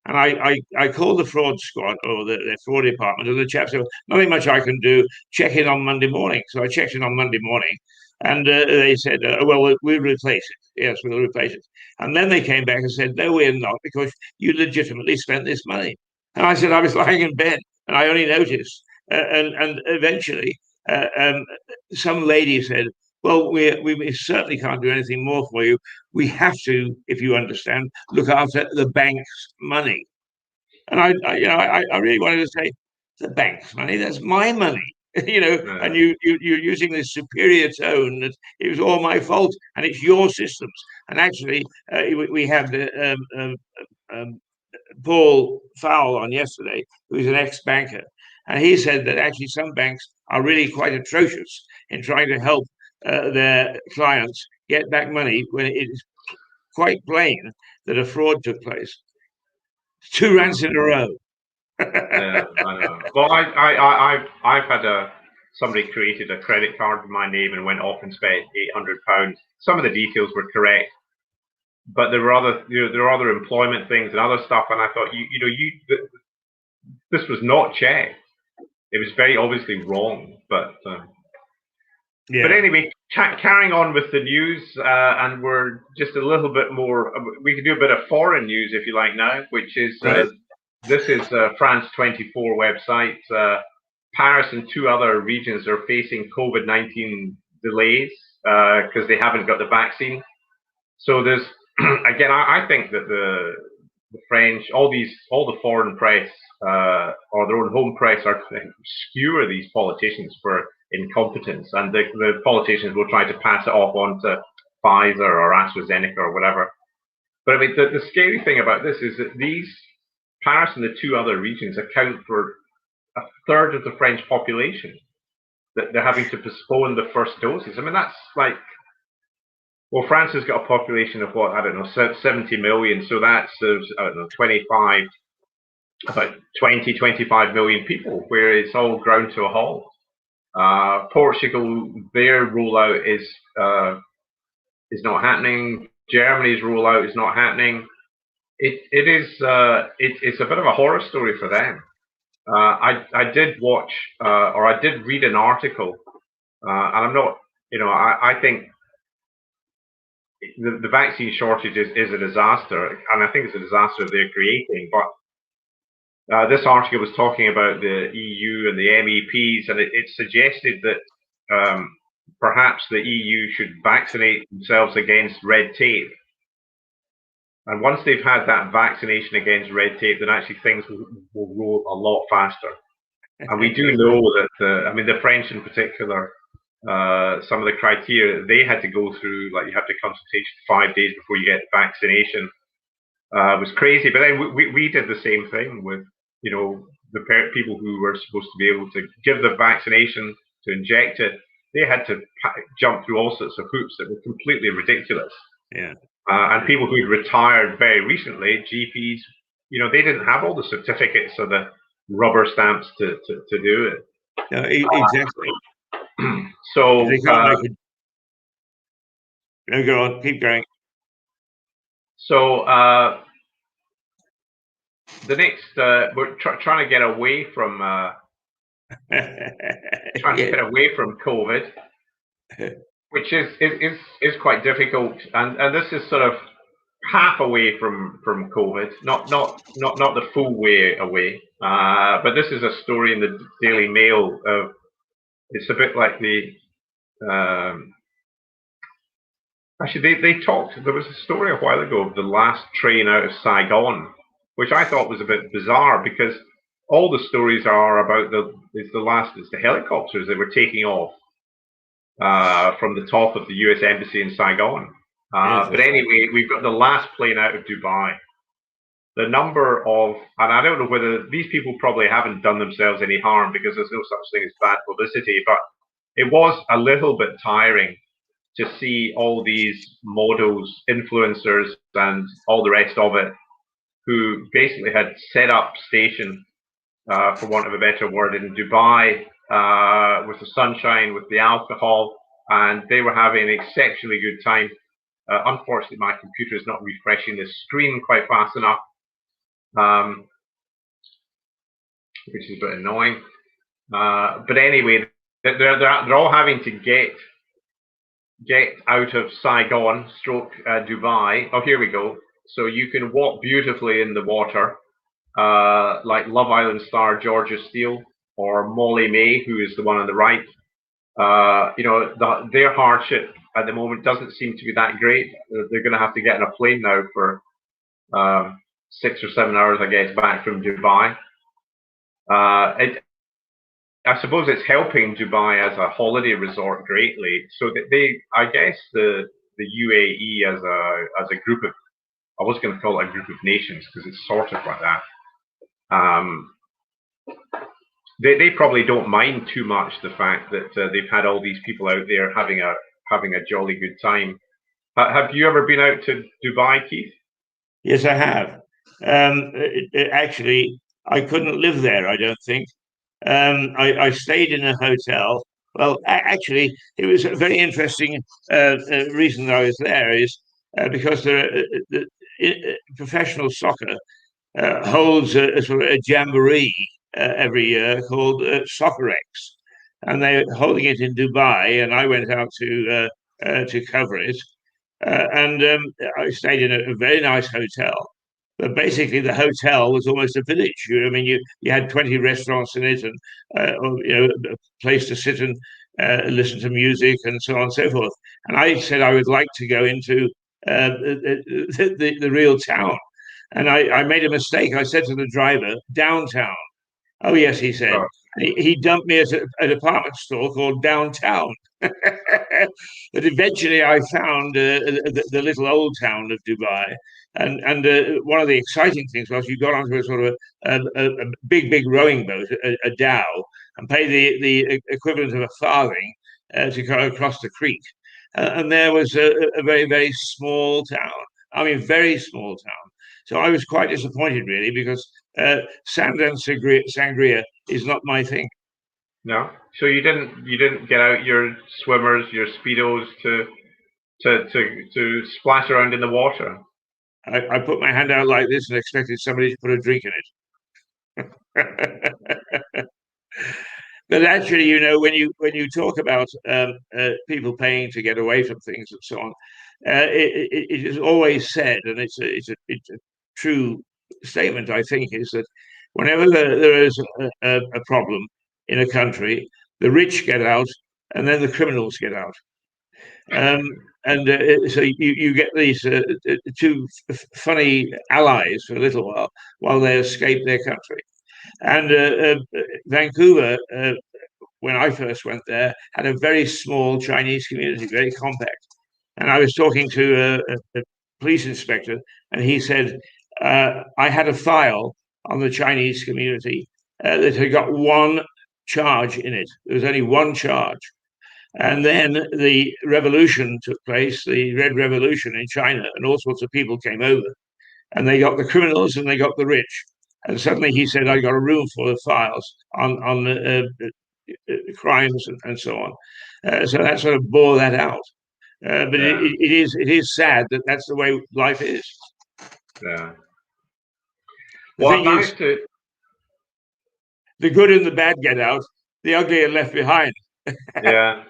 And I called the fraud squad or the fraud department, and the chap said, "Nothing much I can do, check in on Monday morning." So I checked in on Monday morning, and they said, "Well, we'll replace it. Yes, we'll replace it." And then they came back and said, "No, we're not, because you legitimately spent this money." And I said, "I was lying in bed and I only noticed." And eventually some lady said, "Well, we certainly can't do anything more for you. We have to, if you understand, look after the bank's money." And I really wanted to say, "The bank's money? That's my money." And you're using this superior tone that it was all my fault and it's your systems. And actually, we had Paul Fowle on yesterday, who's an ex-banker, and he said that actually some banks are really quite atrocious in trying to help their clients get back money when it is quite plain that a fraud took place. 2 rants in a row. Yeah, I know. Well, I've had somebody created a credit card with my name and went off and spent £800. Some of the details were correct, but there were other employment things and other stuff, and I thought this was not checked. It was very obviously wrong, but anyway, carrying on with the news, and we're just a little bit more. We could do a bit of foreign news if you like now, which is Right. this is France 24 website. Paris and 2 other regions are facing COVID-19 delays because they haven't got the vaccine. So there's again, I think that the French, all the foreign press or their own home press are trying to skewer these politicians for incompetence, and the politicians will try to pass it off onto Pfizer or AstraZeneca or whatever. But I mean, the scary thing about this is that these Paris and the 2 other regions account for a third of the French population, that they're having to postpone the first doses. I mean, that's like, well, France has got a population of what, I don't know, 70 million. So that's, I don't know, 25 million people, where it's all ground to a halt. Portugal, their rollout is not happening. Germany's rollout is not happening. It's a bit of a horror story for them. I did watch, or I did read an article, and I'm not, I think the vaccine shortage is a disaster, and I think it's a disaster they're creating. But this article was talking about the EU and the MEPs, and it suggested that perhaps the EU should vaccinate themselves against red tape. And once they've had that vaccination against red tape, then actually things will roll a lot faster. And we do know that, I mean, the French in particular, some of the criteria they had to go through, like you have to consultation 5 days before you get the vaccination, was crazy. But then we did the same thing with, the people who were supposed to be able to give the vaccination, to inject it. They had to jump through all sorts of hoops that were completely ridiculous. Yeah. And people who'd retired very recently, GPs, they didn't have all the certificates or the rubber stamps to do it. No, exactly. So they can't make it. No, go on, keep going. So the next, we're trying to get away from COVID, which is quite difficult, and this is sort of half away from COVID, not the full way away. But this is a story in the Daily Mail. It's a bit like the actually they talked. There was a story a while ago of the last train out of Saigon, which I thought was a bit bizarre, because all the stories are about it's the helicopters that were taking off from the top of the US Embassy in Saigon. But anyway, we've got the last plane out of Dubai. The number of, and I don't know whether these people probably haven't done themselves any harm, because there's no such thing as bad publicity, but it was a little bit tiring to see all these models, influencers, and all the rest of it, who basically had set up station, for want of a better word, in Dubai, with the sunshine, with the alcohol, and they were having an exceptionally good time. Unfortunately, my computer is not refreshing the screen quite fast enough, which is a bit annoying. But anyway, they're all having to get out of Saigon, Dubai. Oh, here we go. So you can walk beautifully in the water, like Love Island star Georgia Steele or Molly May, who is the one on the right. Their hardship at the moment doesn't seem to be that great. They're going to have to get on a plane now for 6 or 7 hours, I guess, back from Dubai. I suppose it's helping Dubai as a holiday resort greatly. So that I guess the UAE as a group of, I was going to call it a group of nations, because it's sort of like that. They probably don't mind too much the fact that they've had all these people out there having a jolly good time. Have you ever been out to Dubai, Keith? Yes, I have. Actually, I couldn't live there, I don't think. I stayed in a hotel. Well, actually, it was a very interesting reason I was there is because professional soccer holds a sort of a jamboree every year called SoccerX. and they were holding it in Dubai, and I went out to cover it, and I stayed in a very nice hotel. But basically, the hotel was almost a village. I mean, you had 20 restaurants in it, and a place to sit and listen to music and so on and so forth. And I said I would like to go into the real town, and I made a mistake. I said to the driver, downtown. Oh, yes, he said. Oh, He dumped me at a department store called Downtown. But eventually I found the little old town of Dubai. And one of the exciting things was you got onto a sort of a big rowing boat, a dhow, and pay the equivalent of a farthing to go across the creek. And there was a very small town. I mean, very small town. So I was quite disappointed, really, because sand and sangria is not my thing. no. So you didn't get out your swimmers, your speedos to splash around in the water. I put my hand out like this and expected somebody to put a drink in it. But actually, when you talk about people paying to get away from things and so on, it is always said, and it's a true statement, I think, is that whenever there is a problem in a country, the rich get out, and then the criminals get out. And so you get these two funny allies for a little while they escape their country. And Vancouver, when I first went there, had a very small Chinese community, very compact. And I was talking to a police inspector, and he said, I had a file on the Chinese community that had got one charge in it. There was only one charge. And then the revolution took place, the Red Revolution in China, and all sorts of people came over. And they got the criminals and they got the rich. And suddenly he said, I got a room full of files on crimes and so on. So that sort of bore that out. But Yeah. it is sad that that's the way life is. Yeah. The Well, thing I'd is, like to. the good and the bad get out, the ugly are left behind. Yeah,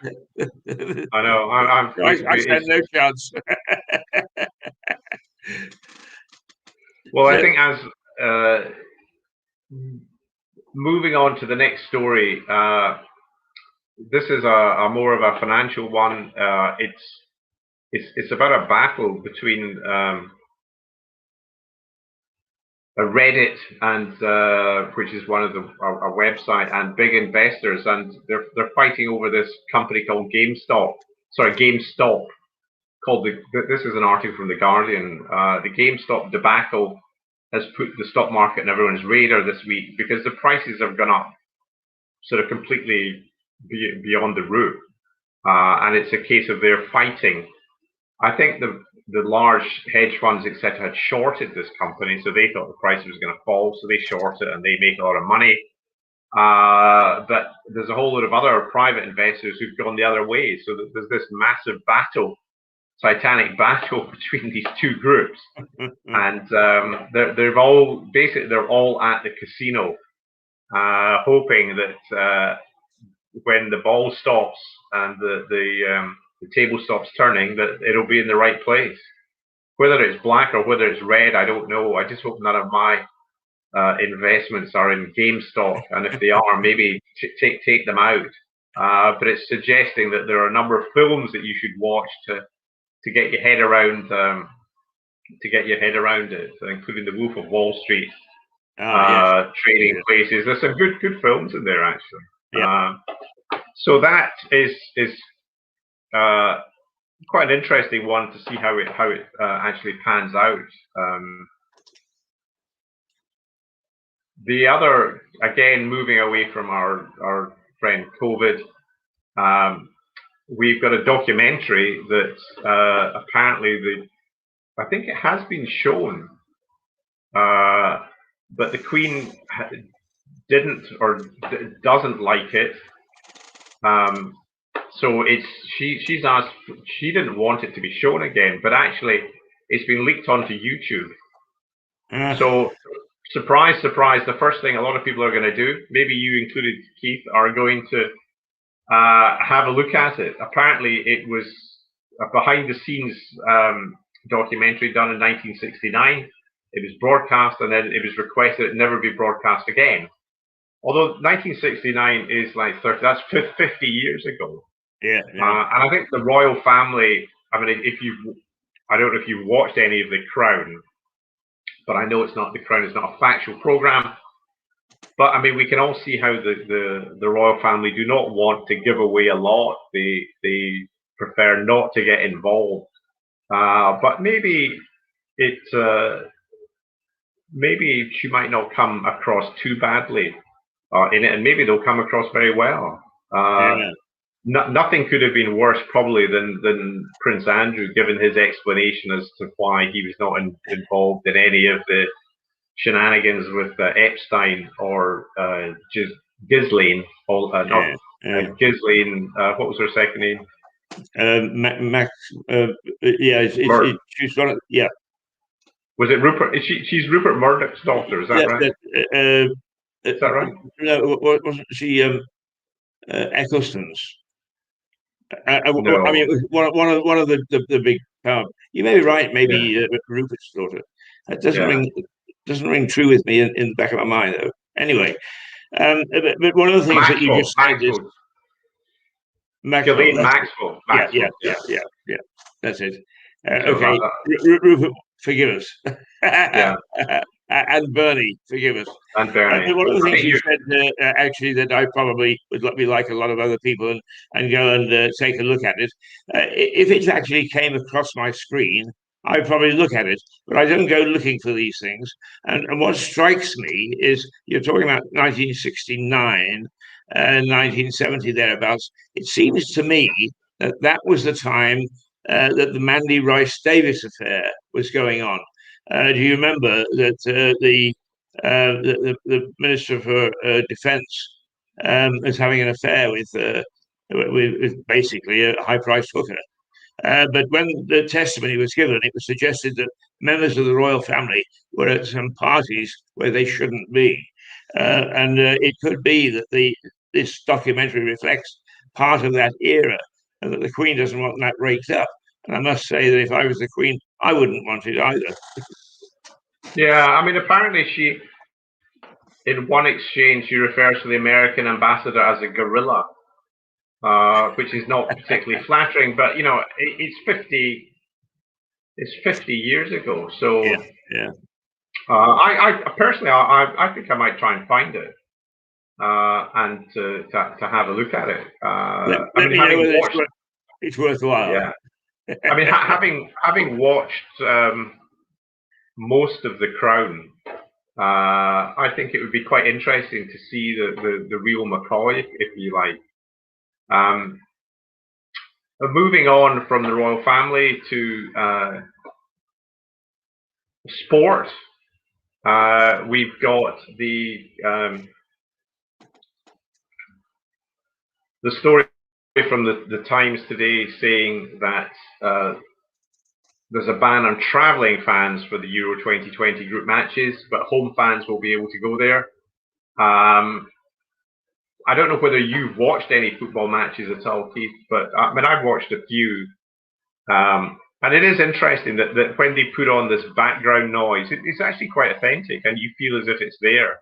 I know. I stand no chance. Well, I think as moving on to the next story, this is a more of a financial one. It's about a battle between a Reddit and which is one of a website, and big investors, and they're fighting over this company called GameStop. Sorry, GameStop. This is an article from the Guardian. The GameStop debacle has put the stock market on everyone's radar this week because the prices have gone up sort of completely beyond the roof, and it's a case of they're fighting. I think the large hedge funds, etc., had shorted this company, so they thought the price was going to fall, so they short it and they make a lot of money. But there's a whole lot of other private investors who've gone the other way. So there's this massive battle, titanic battle between these two groups, and they're all at the casino, hoping that when the ball stops and the table stops turning, that it'll be in the right place. Whether it's black or whether it's red, I don't know. I just hope none of my investments are in GameStop, and if they are, maybe take them out. But it's suggesting that there are a number of films that you should watch to get your head around it, including The Wolf of Wall Street, Yes. Trading Places. There's some good films in there, actually. Yeah. So that is quite an interesting one to see how it actually pans out. The other, again, moving away from our friend COVID, we've got a documentary that apparently I think it has been shown, but the Queen didn't or doesn't like it. So she's asked. She didn't want it to be shown again, but actually, it's been leaked onto YouTube. So, surprise, surprise! The first thing a lot of people are going to do, maybe you included, Keith, are going to have a look at it. Apparently, it was a behind-the-scenes documentary done in 1969. It was broadcast, and then it was requested it never be broadcast again. Although 1969 is like 30, that's 50 years ago. Yeah. And I think the royal family, I mean, I don't know if you've watched any of The Crown, but I know The Crown is not a factual program. But I mean, we can all see how the royal family do not want to give away a lot. They prefer not to get involved. But maybe maybe she might not come across too badly in it, and maybe they'll come across very well. Nothing could have been worse, probably, than Prince Andrew, given his explanation as to why he was not involved in any of the shenanigans with Epstein or Ghislaine. Ghislaine. What was her second name? Max. She's one of, yeah. Was it Rupert? She's Rupert Murdoch's daughter. Is that right? Is that right? No, wasn't she Eccleston's? No. I mean, it was one of the big power. You may be right. Maybe Rupert's daughter. That doesn't ring true with me in the back of my mind, though. Anyway, but one of the things that you just said is Maxwell. Maxwell. Yeah. That's it. Okay, Rupert, forgive us. And Bernie, forgive us. And Bernie. One of the things you said, actually, that I probably would be like a lot of other people and go and take a look at it. If it actually came across my screen, I'd probably look at it, but I don't go looking for these things. And what strikes me is you're talking about 1969 and 1970 thereabouts. It seems to me that was the time that the Mandy Rice Davis affair was going on. Do you remember that the Minister for Defence was having an affair with basically a high-priced hooker? But when the testimony was given, it was suggested that members of the royal family were at some parties where they shouldn't be, and it could be that this documentary reflects part of that era, and that the Queen doesn't want that raked up. And I must say that if I was the Queen, I wouldn't want it either. Yeah, I mean, apparently in one exchange, she refers to the American ambassador as a gorilla, which is not particularly flattering. But you know, it's 50 years ago. So I personally, I think I might try and find it and to have a look at it. It's worthwhile. Yeah. I mean, having watched most of The Crown, I think it would be quite interesting to see the real McCoy, if you like. Moving on from the royal family to sport, we've got the story from the Times today saying that there's a ban on travelling fans for the Euro 2020 group matches, but home fans will be able to go there. I don't know whether you've watched any football matches at all, Keith, but I mean, I've watched a few. And it is interesting that when they put on this background noise, it's actually quite authentic, and you feel as if it's there.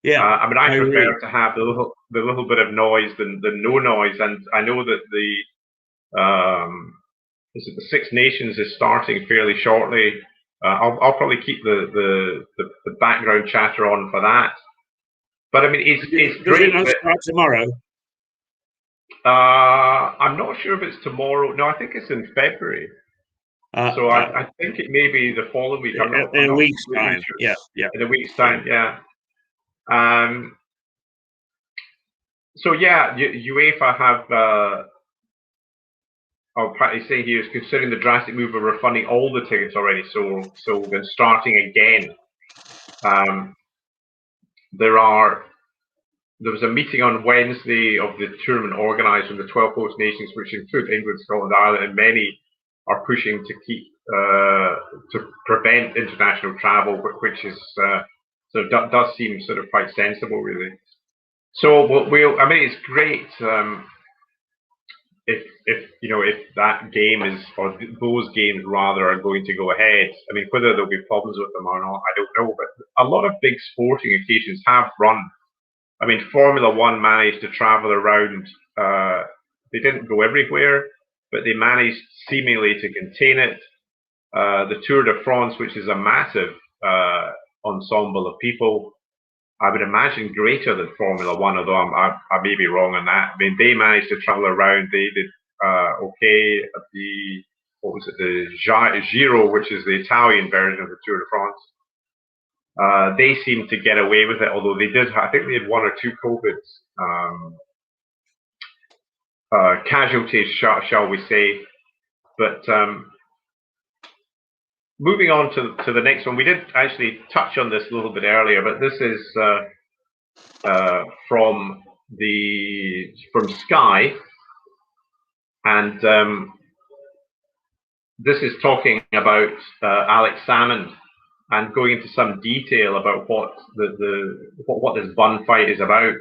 Yeah. I mean, I prefer to have the little bit of noise than no noise, and I know that the Six Nations is starting fairly shortly. I'll probably keep the background chatter on for that. But I mean, it's great. Does it not start tomorrow? I'm not sure if it's tomorrow. No, I think it's in February. So I think it may be the following week. In a week's time. Sure. Yeah. In a week's time, yeah. So yeah, UEFA have. I'll practically say here is considering the drastic move of refunding all the tickets already sold and starting again. There was a meeting on Wednesday of the tournament organised from the 12 host nations, which include England, Scotland, Ireland, and many are pushing to keep to prevent international travel, which is does seem sort of quite sensible, really. So I mean, it's great. if that game is, or those games rather, are going to go ahead. I mean, whether there'll be problems with them or not, I don't know. But a lot of big sporting occasions have run. I mean, Formula One managed to travel around. They didn't go everywhere, but they managed seemingly to contain it. The Tour de France, which is a massive ensemble of people, I would imagine greater than Formula One, although I may be wrong on that. I mean, they managed to travel around. They did okay at the Giro, which is the Italian version of the Tour de France. They seemed to get away with it, although they did. I think they had one or two COVID casualties, shall we say? But moving on to the next one, we did actually touch on this a little bit earlier, but this is from Sky, and this is talking about Alex Salmond and going into some detail about what this bun fight is about.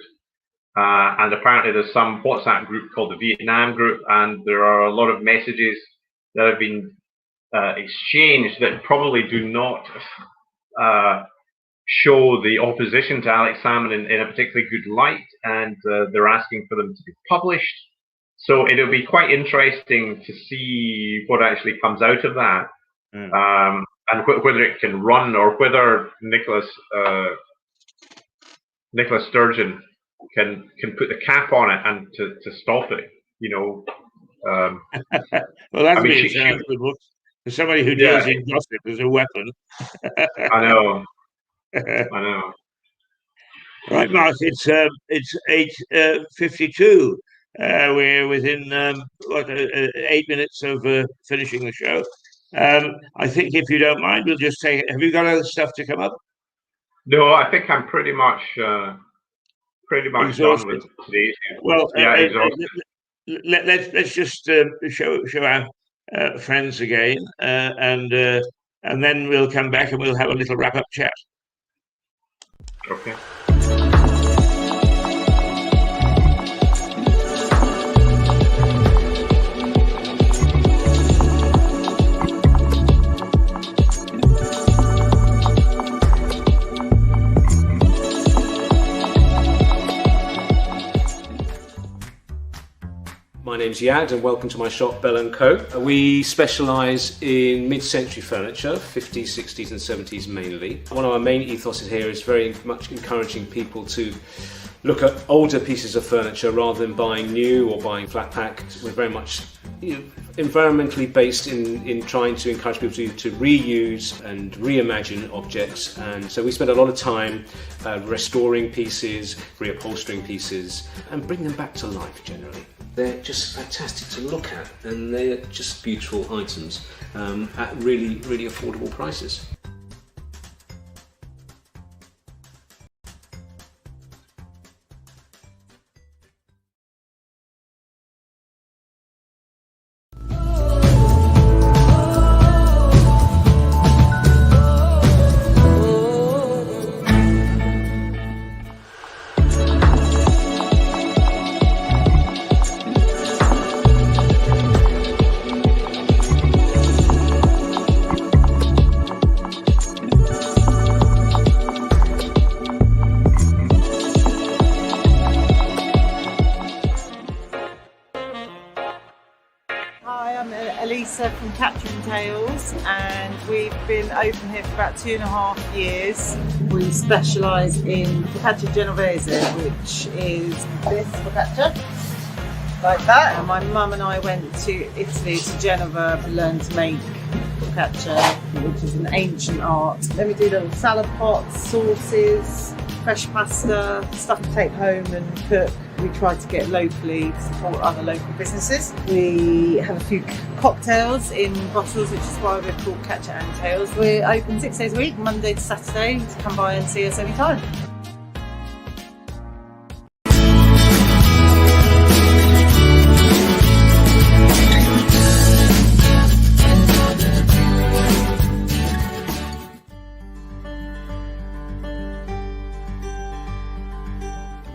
And apparently there's some WhatsApp group called the Vietnam group, and there are a lot of messages that have been exchanged that probably do not show the opposition to Alex Salmond in a particularly good light, and they're asking for them to be published. So it'll be quite interesting to see what actually comes out of that, and whether it can run, or whether Nicola Sturgeon can put the cap on it and to stop it. Well, that'd be a good book. For somebody who deals in gossip as a weapon. I know. I know. Right, Mark. It's 8:52. We're within 8 minutes of finishing the show. I think, if you don't mind, we'll just take. Have you got other stuff to come up? No, I think I'm pretty much done with today's. Well, let's just show our friends again, and then we'll come back and we'll have a little wrap-up chat. Okay. My name's Yad, and welcome to my shop, Bell & Co. We specialise in mid-century furniture, 50s, 60s and 70s mainly. One of our main ethoses here is very much encouraging people to look at older pieces of furniture rather than buying new or buying flat pack. We're very much environmentally based in trying to encourage people to reuse and reimagine objects, and so we spend a lot of time restoring pieces, reupholstering pieces, and bring them back to life generally. They're just fantastic to look at, and they're just beautiful items at really, really affordable prices. Elisa from and we've been open here for about 2.5 years. We specialise in focaccia genovese, which is this focaccia, like that. And my mum and I went to Italy, to Genova, to learn to make focaccia, which is an ancient art. Then we do little salad pots, sauces, fresh pasta, stuff to take home and cook. We try to get locally to support other local businesses. We have a few cocktails in bottles, which is why we're called Catcher and Tails. We're open 6 days a week, Monday to Saturday, to come by and see us anytime.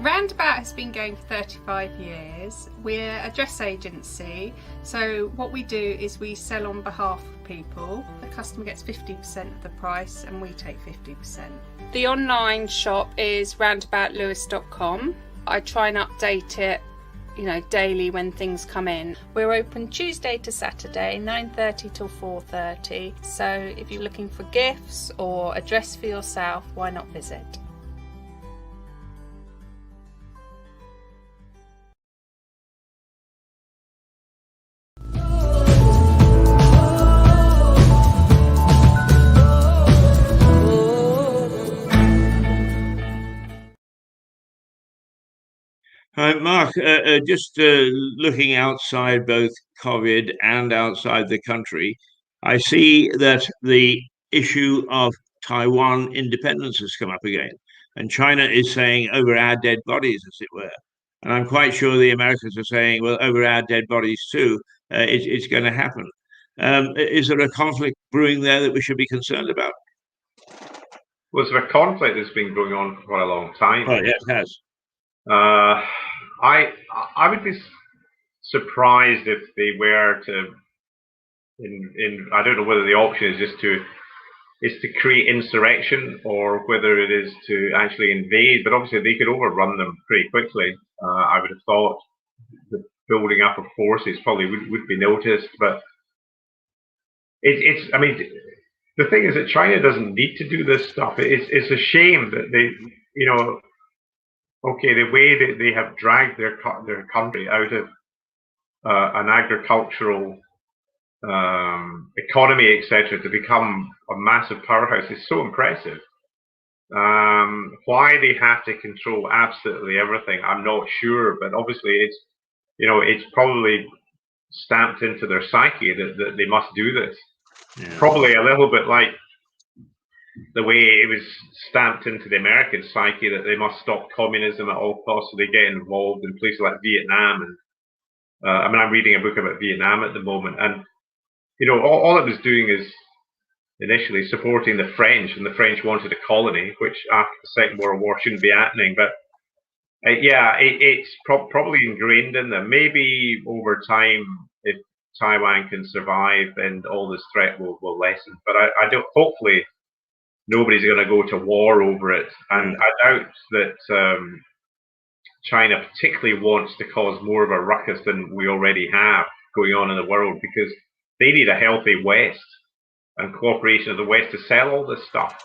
Roundabout has been going for 35 years. We're a dress agency, so what we do is we sell on behalf of people. The customer gets 50% of the price and we take 50%. The online shop is roundaboutlewis.com. I try and update it, daily when things come in. We're open Tuesday to Saturday, 9:30 till 4:30. So if you're looking for gifts or a dress for yourself, why not visit? Mark, just looking outside both COVID and outside the country, I see that the issue of Taiwan independence has come up again. And China is saying over our dead bodies, as it were. And I'm quite sure the Americans are saying, well, over our dead bodies too, it's going to happen. Is there a conflict brewing there that we should be concerned about? Well, it's a conflict that's been going on for quite a long time. Oh, yeah, it has. I would be surprised if they were to, I don't know whether the option is just to create insurrection or whether it is to actually invade. But obviously, they could overrun them pretty quickly. I would have thought the building up of forces probably would be noticed. But I mean, the thing is that China doesn't need to do this stuff. It's a shame that they, okay, the way that they have dragged their country out of an agricultural economy, etc., to become a massive powerhouse is so impressive. Why they have to control absolutely everything, I'm not sure, but obviously it's probably stamped into their psyche that they must do this. Yeah. Probably a little bit like the way it was stamped into the American psyche that they must stop communism at all costs, so they get involved in places like Vietnam. And I'm reading a book about Vietnam at the moment, and all it was doing is initially supporting the French, and the French wanted a colony, which after the Second World War shouldn't be happening. But it's probably ingrained in them. Maybe over time, if Taiwan can survive, then all this threat will lessen. But I don't. Hopefully, nobody's going to go to war over it, and I doubt that China particularly wants to cause more of a ruckus than we already have going on in the world, because they need a healthy West and cooperation of the West to sell all this stuff.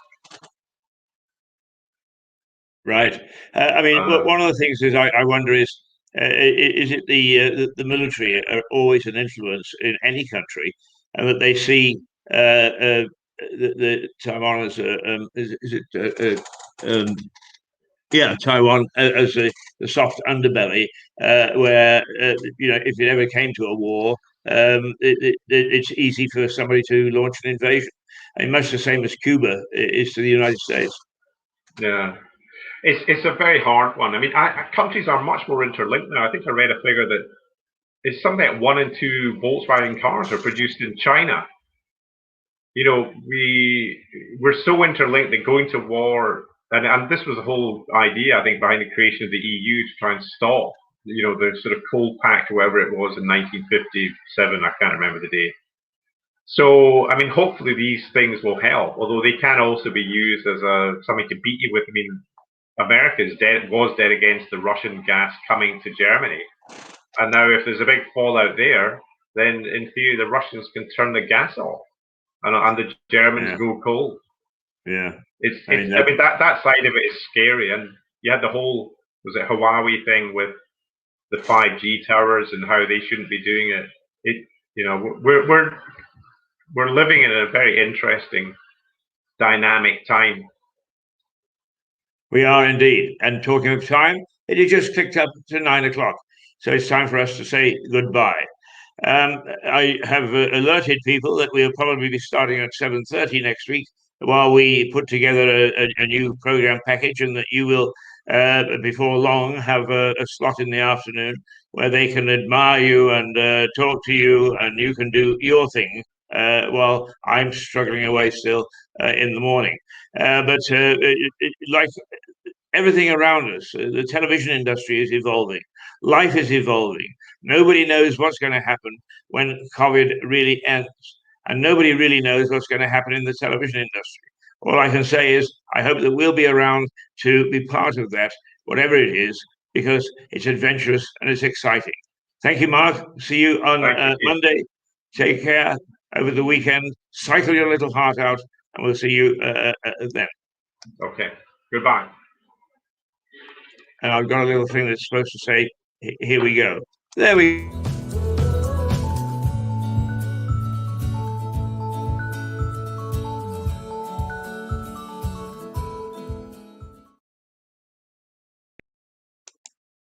Right. I mean, one of the things is I wonder is it the military are always an influence in any country, and that they see the Taiwan as Taiwan as the soft underbelly, where if it ever came to a war, it's easy for somebody to launch an invasion. I mean, much the same as Cuba is to the United States. Yeah, it's a very hard one. I mean, countries are much more interlinked now. I think I read a figure that it's something like 1 in 2 Volkswagen cars are produced in China. We're so interlinked that going to war, and this was the whole idea, I think, behind the creation of the EU, to try and stop, the sort of Cold Pact, whatever it was in 1957, I can't remember the date. So, I mean, hopefully these things will help, although they can also be used as something to beat you with. I mean, America was dead against the Russian gas coming to Germany. And now if there's a big fallout there, then in theory the Russians can turn the gas off. And the Germans go cold. Yeah, I mean that side of it is scary. And you had the whole Huawei thing with the 5G towers and how they shouldn't be doing it. We're living in a very interesting, dynamic time. We are indeed. And talking of time, it had just clicked up to 9 o'clock, so it's time for us to say goodbye. I have alerted people that we'll probably be starting at 7:30 next week while we put together a new program package, and that you will, before long, have a slot in the afternoon where they can admire you and talk to you, and you can do your thing while I'm struggling away still in the morning. But like everything around us. The television industry is evolving. Life is evolving. Nobody knows what's going to happen when COVID really ends. And nobody really knows what's going to happen in the television industry. All I can say is I hope that we'll be around to be part of that, whatever it is, because it's adventurous and it's exciting. Thank you, Mark. See you on Monday. Take care over the weekend. Cycle your little heart out, and we'll see you then. Okay. Goodbye. And I've got a little thing that's supposed to say, here we go. There we go.